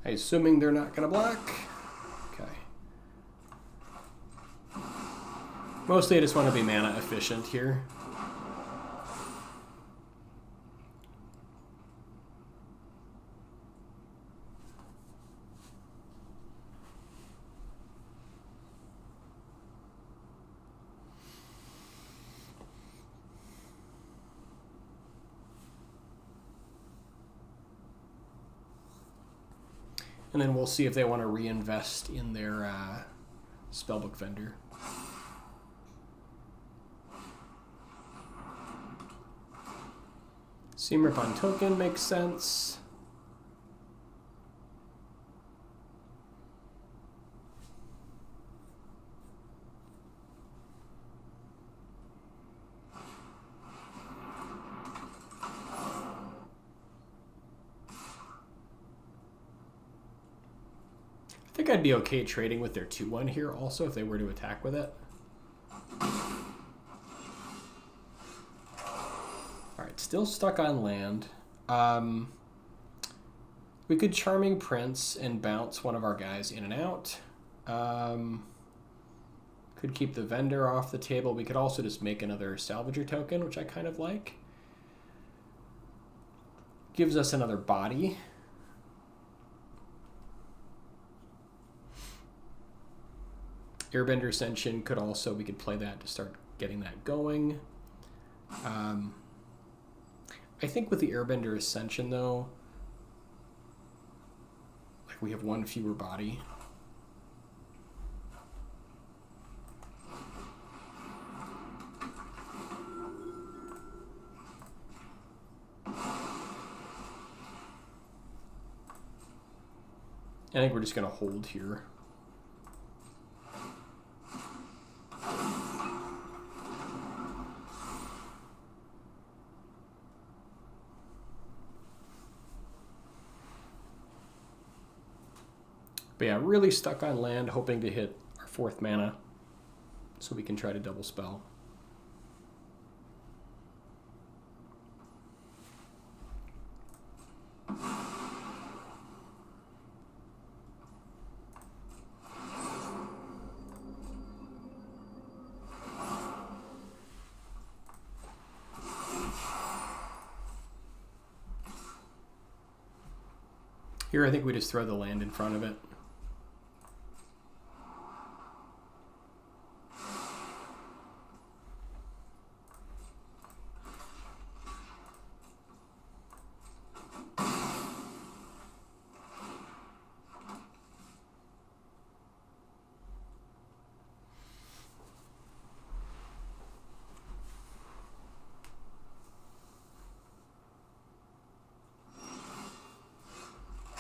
Assuming they're not going to block. Okay. Mostly I just want to be mana efficient here. And then we'll see if they want to reinvest in their spellbook vendor. Seam Rip on token makes sense. I think I'd be okay trading with their 2/1 here also if they were to attack with it. Alright, still stuck on land. We could Charming Prince and bounce one of our guys in and out. Could keep the vendor off the table. We could also just make another Salvager token, which I kind of like. Gives us another body. Airbender Ascension could also, we could play that to start getting that going. I think with the Airbender Ascension though, like we have one fewer body. I think we're just going to hold here. But yeah, really stuck on land, hoping to hit our 4th mana so we can try to double spell. Here I think we just throw the land in front of it.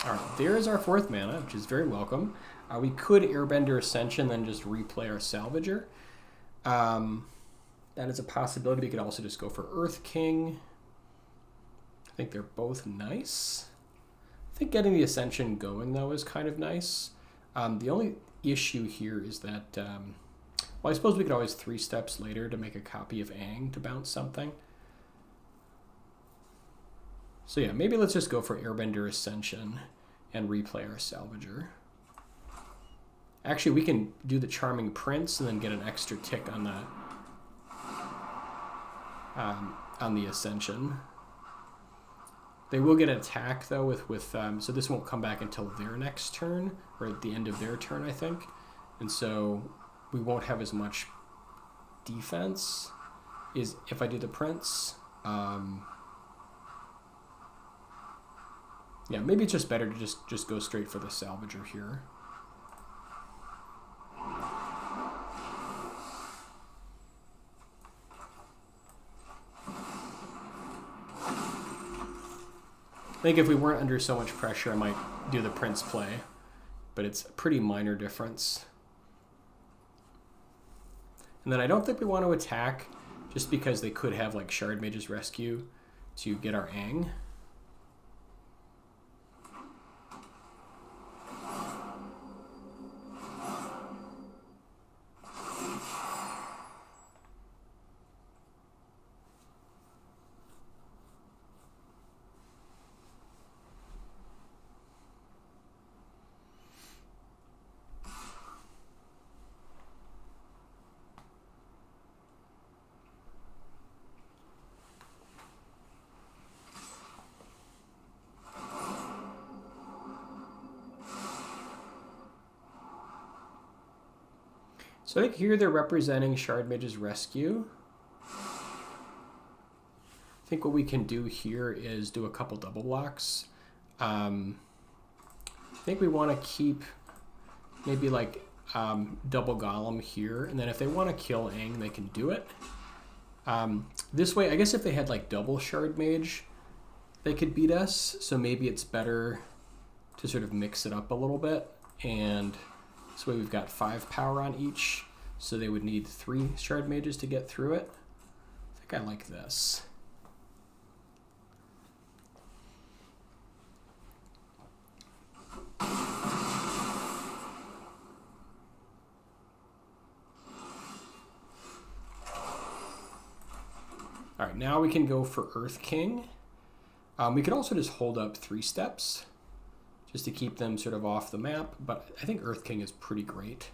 Alright, there's our 4th mana, which is very welcome. We could Airbender Ascension, then just replay our Salvager. That is a possibility. We could also just go for Earth King. I think they're both nice. I think getting the Ascension going, though, is kind of nice. The only issue here is that, well, I suppose we could always 3 steps later to make a copy of Aang to bounce something. So yeah, maybe let's just go for Airbender Ascension and replay our Salvager. Actually, we can do the Charming Prince and then get an extra tick on the Ascension. They will get an attack though so this won't come back until their next turn, or at the end of their turn, I think. And so we won't have as much defense if I do the Prince. Yeah, maybe it's just better to just go straight for the Salvager here. I think if we weren't under so much pressure, I might do the Prince play, but it's a pretty minor difference. And then I don't think we want to attack, just because they could have like Shard Mage's Rescue to get our Aang. So I think here they're representing Shard Mage's Rescue. I think what we can do here is do a couple double blocks. think we want to keep maybe like double Golem here, and then if they want to kill Aang, they can do it. This way, I guess if they had like double Shard Mage, they could beat us, so maybe it's better to sort of mix it up a little bit, and this way we've got 5 power on each, so they would need 3 Shard Mages to get through it. I think I like this. All right, now we can go for Earth King. We could also just hold up 3 steps just to keep them sort of off the map, but I think Earth King is pretty great.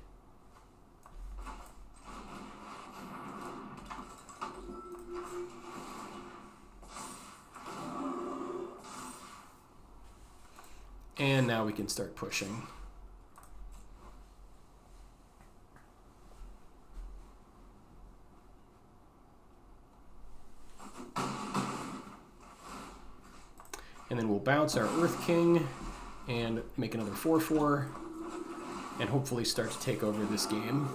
And now we can start pushing. And then we'll bounce our Earth King and make another 4/4 and hopefully start to take over this game.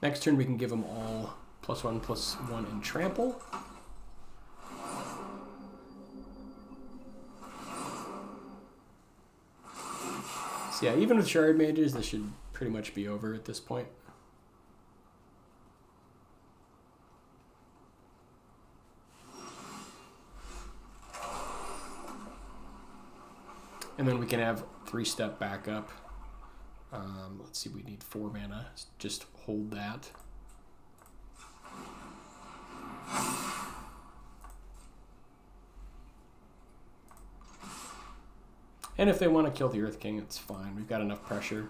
Next turn we can give them all +1/+1 and trample. So yeah, even with Shard Mages, this should pretty much be over at this point. And then we can have 3-step backup. Let's see, we need 4 mana. Just hold that. And if they want to kill the Earth King, it's fine. We've got enough pressure.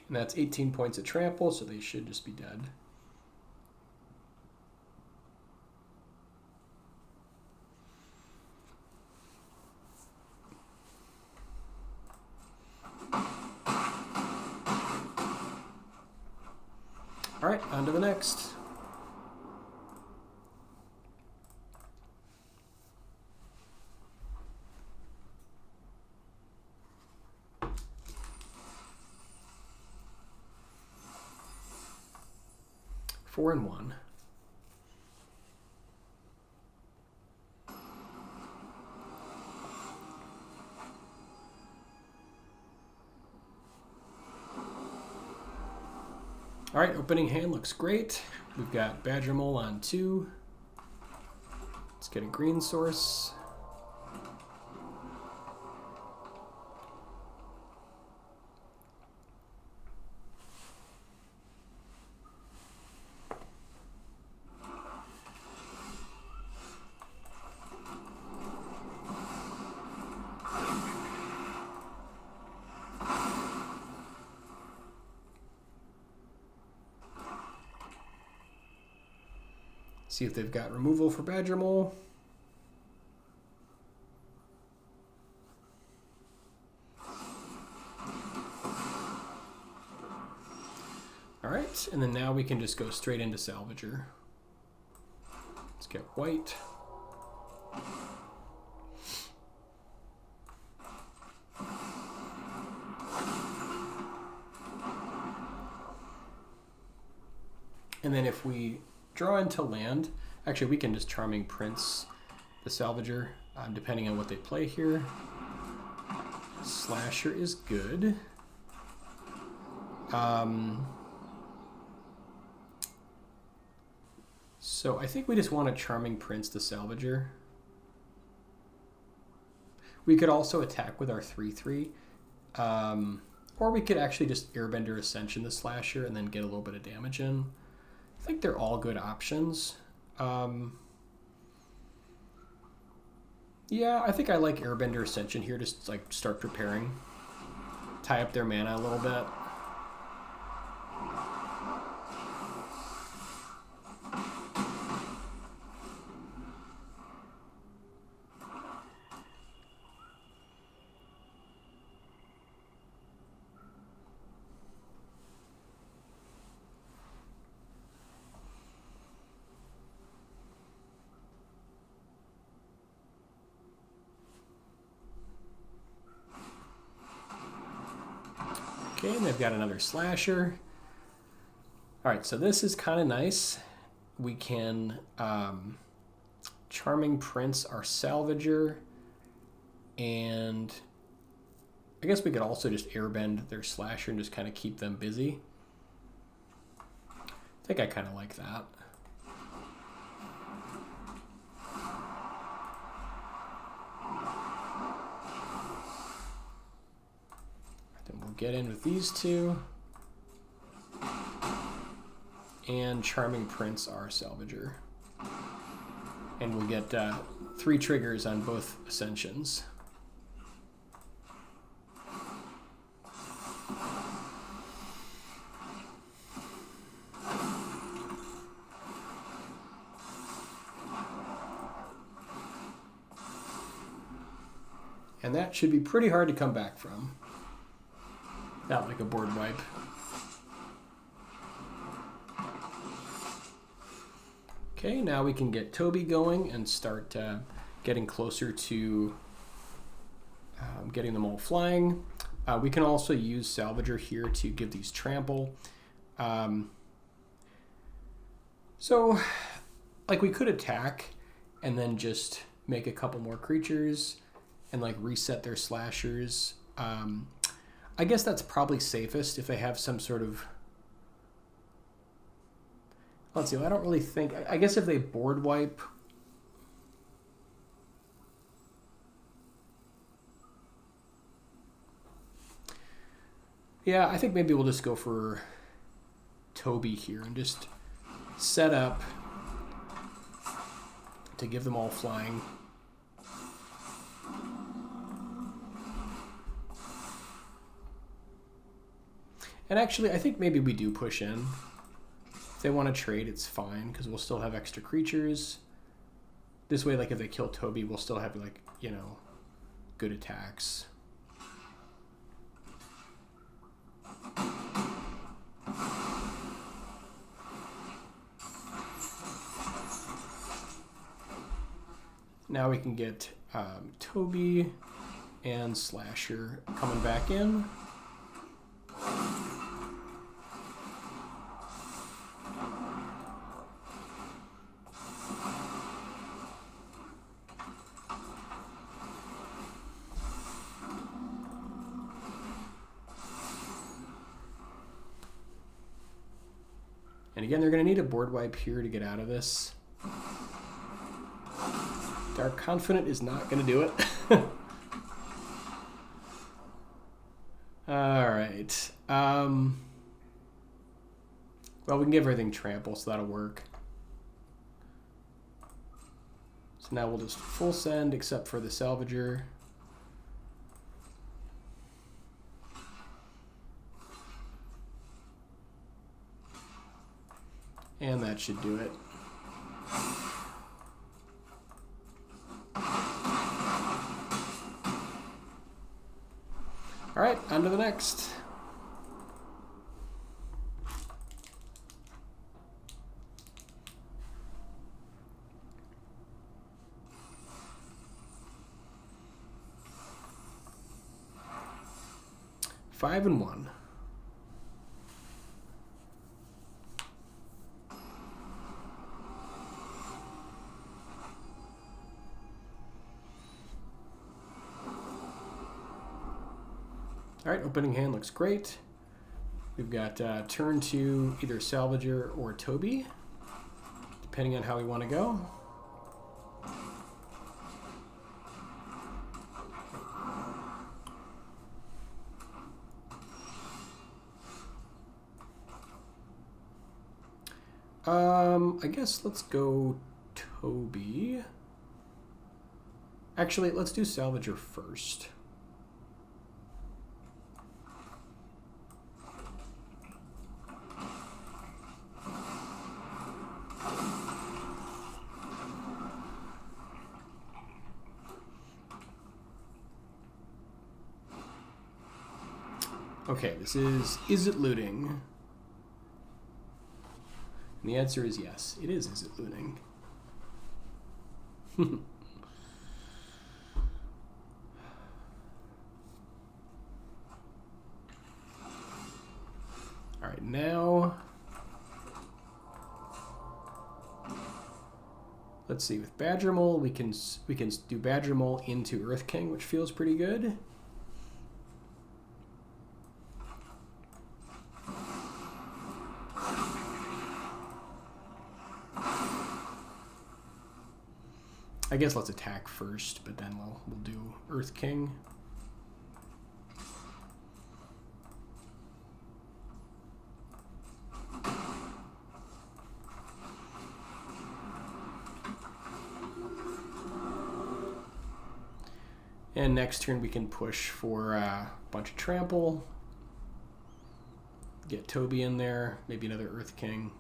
And that's 18 points of trample, so they should just be dead. All right, on to the next. Four and 1. All right, opening hand looks great. We've got Badgermole on 2. Let's get a green source. See if they've got removal for Badgermole. All right, and then now we can just go straight into Salvager. Let's get white. And then if we draw into land, actually we can just Charming Prince the Salvager, depending on what they play here. Slasher is good. So I think we just want a Charming Prince the Salvager. We could also attack with our 3/3. Or we could actually just Airbender Ascension the Slasher and then get a little bit of damage in. I think they're all good options. Yeah, I think I like Airbender Ascension here, just like start preparing. Tie up their mana a little bit. Okay, and they've got another slasher. All right, so this is kind of nice. We can Charming Prince our Salvager, and I guess we could also just airbend their slasher and just kind of keep them busy. I think I kind of like that. Then we'll get in with these two. And Charming Prince our Salvager. And we'll get 3 triggers on both Ascensions. And that should be pretty hard to come back from. Not like a board wipe. Okay, now we can get Toby going and start getting closer to getting them all flying. We can also use Salvager here to give these trample. So, like, we could attack and then just make a couple more creatures and like reset their slashers. I guess that's probably safest if they have some sort of... Let's see, I don't really think... I guess if they board wipe... Yeah, I think maybe we'll just go for Toby here and just set up to give them all flying. And actually, I think maybe we do push in. If they want to trade, it's fine, because we'll still have extra creatures. This way, like, if they kill Toby, we'll still have, like, you know, good attacks. Now we can get Toby and Slasher coming back in. And again, they're going to need a board wipe here to get out of this. Dark Confident is not going to do it. All right. Well, we can give everything trample, so that'll work. So now we'll just full send, except for the Salvager. And that should do it. All right, on to the next. Five and one. All right, opening hand looks great. We've got turn to either Salvager or Toby, depending on how we want to go. I guess let's go Toby. Actually, let's do Salvager first. Okay, this is it looting? And the answer is yes, it is it looting? now. Let's see, with Badgermole, we can do Badgermole into Earth King, which feels pretty good. I guess let's attack first, but then we'll do Earth King. And next turn we can push for a bunch of trample. Get Toby in there, maybe another Earth King.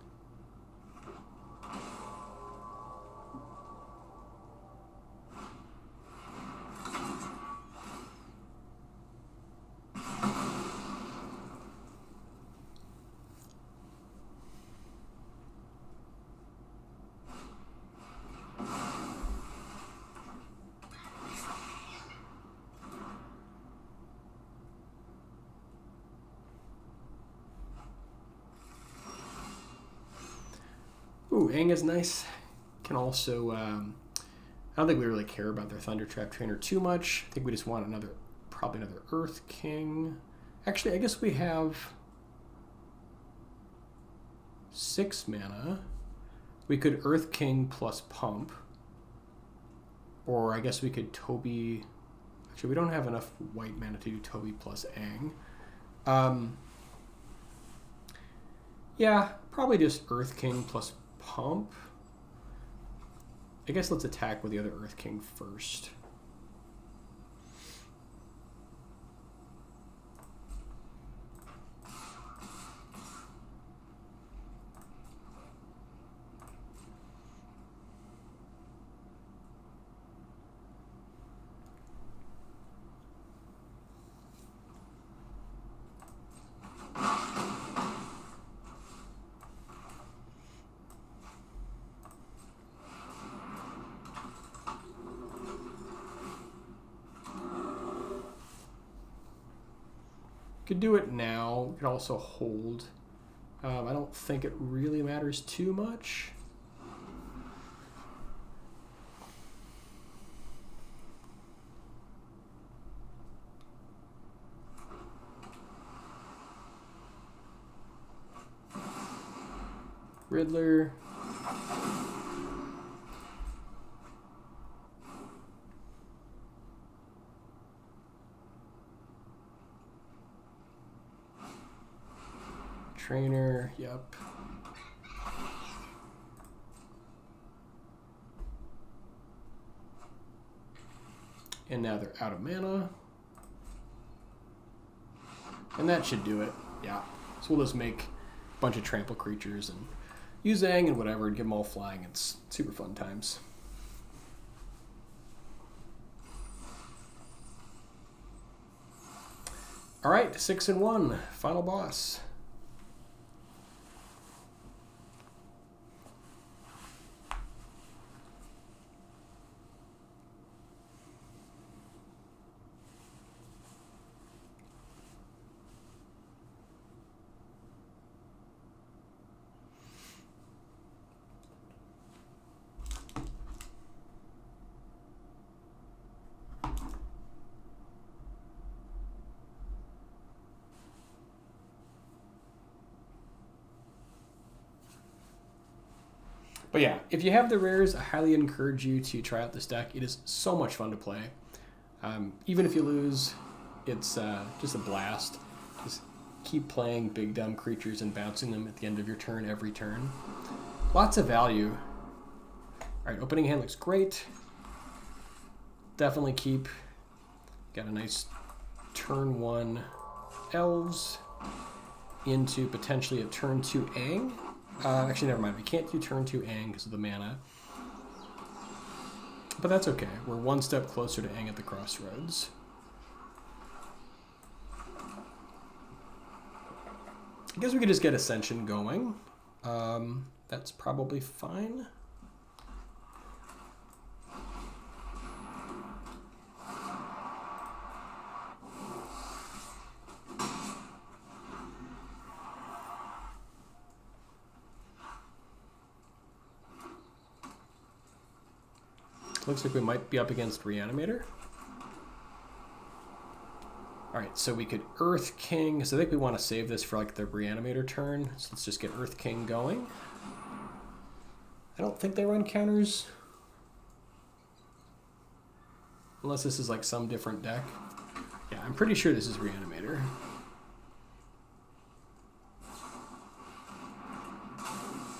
Ooh, Aang is nice. Can also, I don't think we really care about their Thunder Trap Trainer too much. I think we just want probably another Earth King. Actually, I guess we have 6 mana. We could Earth King plus Pump. Or I guess we could Toby. Actually, we don't have enough white mana to do Toby plus Aang. Yeah, probably just Earth King plus Pump. I guess let's attack with the other Earth King first. Could do it now. Could also hold. I don't think it really matters too much. Riddler. Trainer, yep. And now they're out of mana. And that should do it, yeah. So we'll just make a bunch of trample creatures and use Aang and whatever and give them all flying. It's super fun times. All right, 6-1, final boss. But yeah, if you have the rares, I highly encourage you to try out this deck. It is so much fun to play. Even if you lose, it's just a blast. Just keep playing big dumb creatures and bouncing them at the end of your turn every turn. Lots of value. All right, opening hand looks great. Definitely keep. Got a nice turn 1 Elves into potentially a turn 2 Aang. Actually, never mind. We can't do turn 2 Aang because of the mana. But that's okay. We're one step closer to Aang at the Crossroads. I guess we could just get Ascension going. That's probably fine. looks like we might be up against Reanimator. Alright, so we could Earth King. So I think we want to save this for like the Reanimator turn. So let's just get Earth King going. I don't think they run counters. Unless this is like some different deck. Yeah, I'm pretty sure this is Reanimator.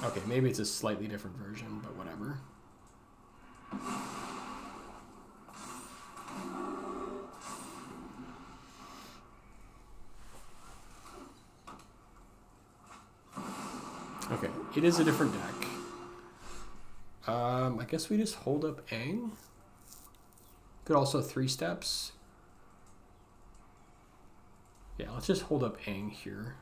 Okay, maybe it's a slightly different version, but whatever. Okay, it is a different deck. I guess we just hold up Aang. Could also 3 steps. Yeah, let's just hold up Aang here.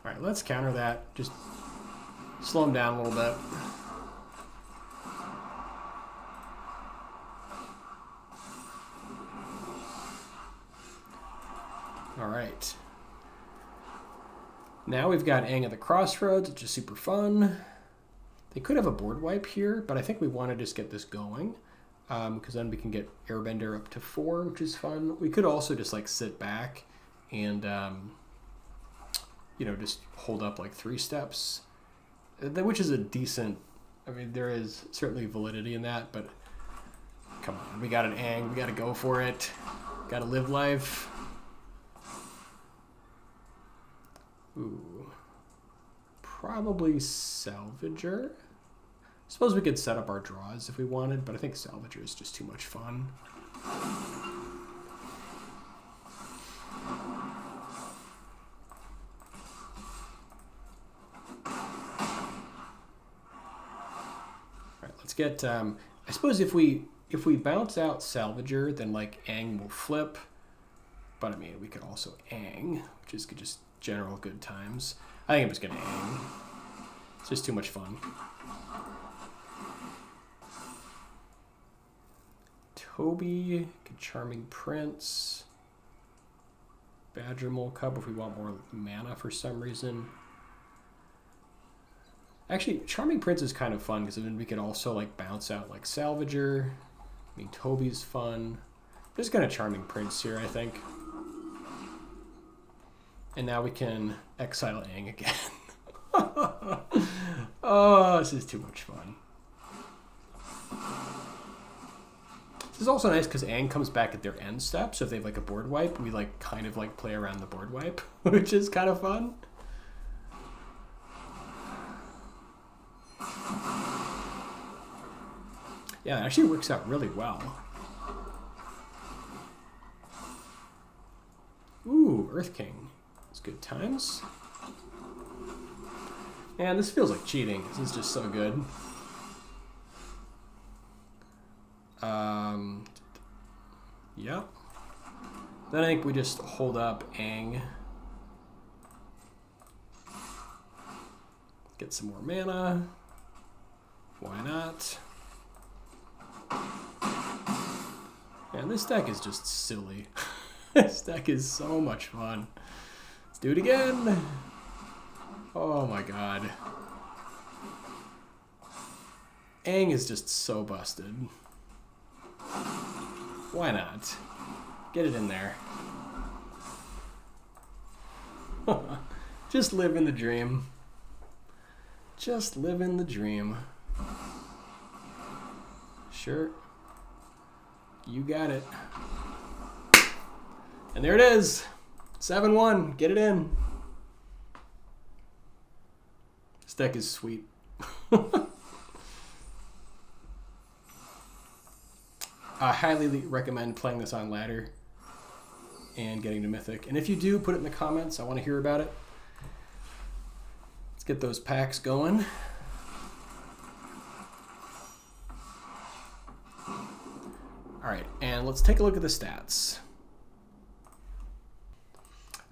All right, let's counter that. Just slow him down a little bit. All right. Now we've got Aang at the Crossroads, which is super fun. They could have a board wipe here, but I think we want to just get this going because then we can get Airbender up to 4, which is fun. We could also just like sit back and you know, just hold up like 3 steps, which is a decent, I mean, there is certainly validity in that, but come on, we got an Aang, we got to go for it, got to live life. Ooh, probably Salvager. Suppose we could set up our draws if we wanted, but I think Salvager is just too much fun. Let's get, I suppose if we bounce out Salvager, then like Aang will flip. But I mean, we could also Aang, which is just general good times. I think I'm just gonna Aang. It's just too much fun. Toby, good Charming Prince. Badgermole Cub if we want more mana for some reason. Actually, Charming Prince is kind of fun because then we could also like bounce out like Salvager. I mean, Toby's fun. I'm just gonna Charming Prince here, I think. And now we can exile Aang again. Oh, this is too much fun. This is also nice because Aang comes back at their end step, so if they have like a board wipe, we like kind of like play around the board wipe, which is kind of fun. Yeah, it actually works out really well. Ooh, Earth King. It's good times. And this feels like cheating. This is just so good. Yep. Then I think we just hold up Aang. Get some more mana. Why not? Man, this deck is just silly. This deck is so much fun. Let's do it again. Oh my god. Aang is just so busted. Why not? Get it in there. Just live in the dream. Just live in the dream. Sure. You got it. And there it is. 7-1. Get it in. This deck is sweet. I highly recommend playing this on ladder and getting to Mythic. And if you do, put it in the comments. I want to hear about it. Let's get those packs going. All right, and let's take a look at the stats.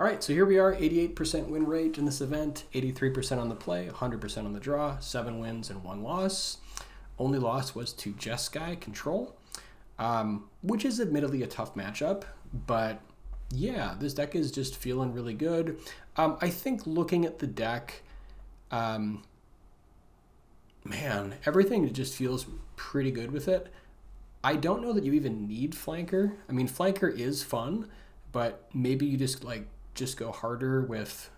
All right, so here we are, 88% win rate in this event, 83% on the play, 100% on the draw, 7 wins and 1 loss. Only loss was to Jeskai Control, which is admittedly a tough matchup, but yeah, this deck is just feeling really good. I think looking at the deck, man, everything just feels pretty good with it. I don't know that you even need Flanker. I mean, Flanker is fun, but maybe you just go harder with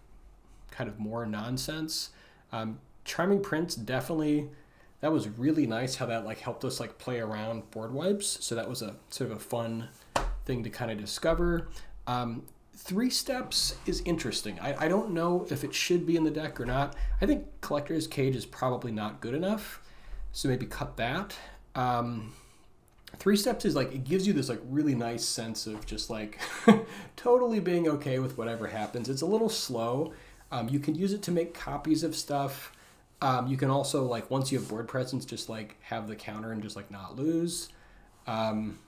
kind of more nonsense. Charming Prince, definitely, that was really nice how that helped us play around board wipes. So that was a sort of a fun thing to kind of discover. 3 steps is interesting. I don't know if it should be in the deck or not. I think Collector's Cage is probably not good enough, so maybe cut that. 3 steps is it gives you this really nice sense of just totally being okay with whatever happens. It's a little slow. You can use it to make copies of stuff. You can also once you have board presence, just have the counter and just not lose. And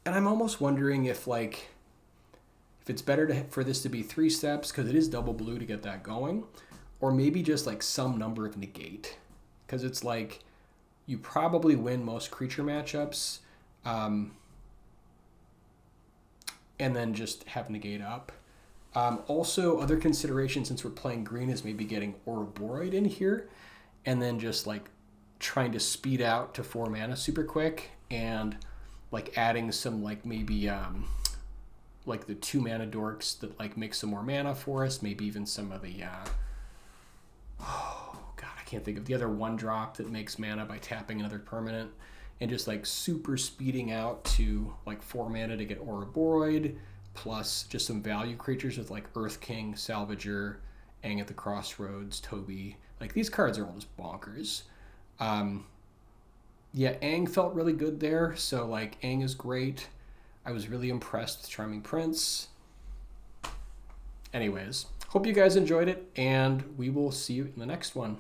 I'm almost wondering if it's better for this to be 3 steps, because it is double blue to get that going, or maybe just some number of negate, because it's you probably win most creature matchups, and then just have negate up. Also, other considerations since we're playing green is maybe getting Ouroboros in here, and then just trying to speed out to 4 mana super quick, and adding some maybe the 2 mana dorks that make some more mana for us, maybe even some of the oh god, I can't think of the other 1-drop that makes mana by tapping another permanent, and just super speeding out to 4 mana to get Ouroboros, plus just some value creatures with Earth King, Salvager, Aang at the Crossroads, Toby. These cards are all just bonkers. Yeah, Aang felt really good there, so Aang is great. I was really impressed with Charming Prince. Anyways, hope you guys enjoyed it, and we will see you in the next one.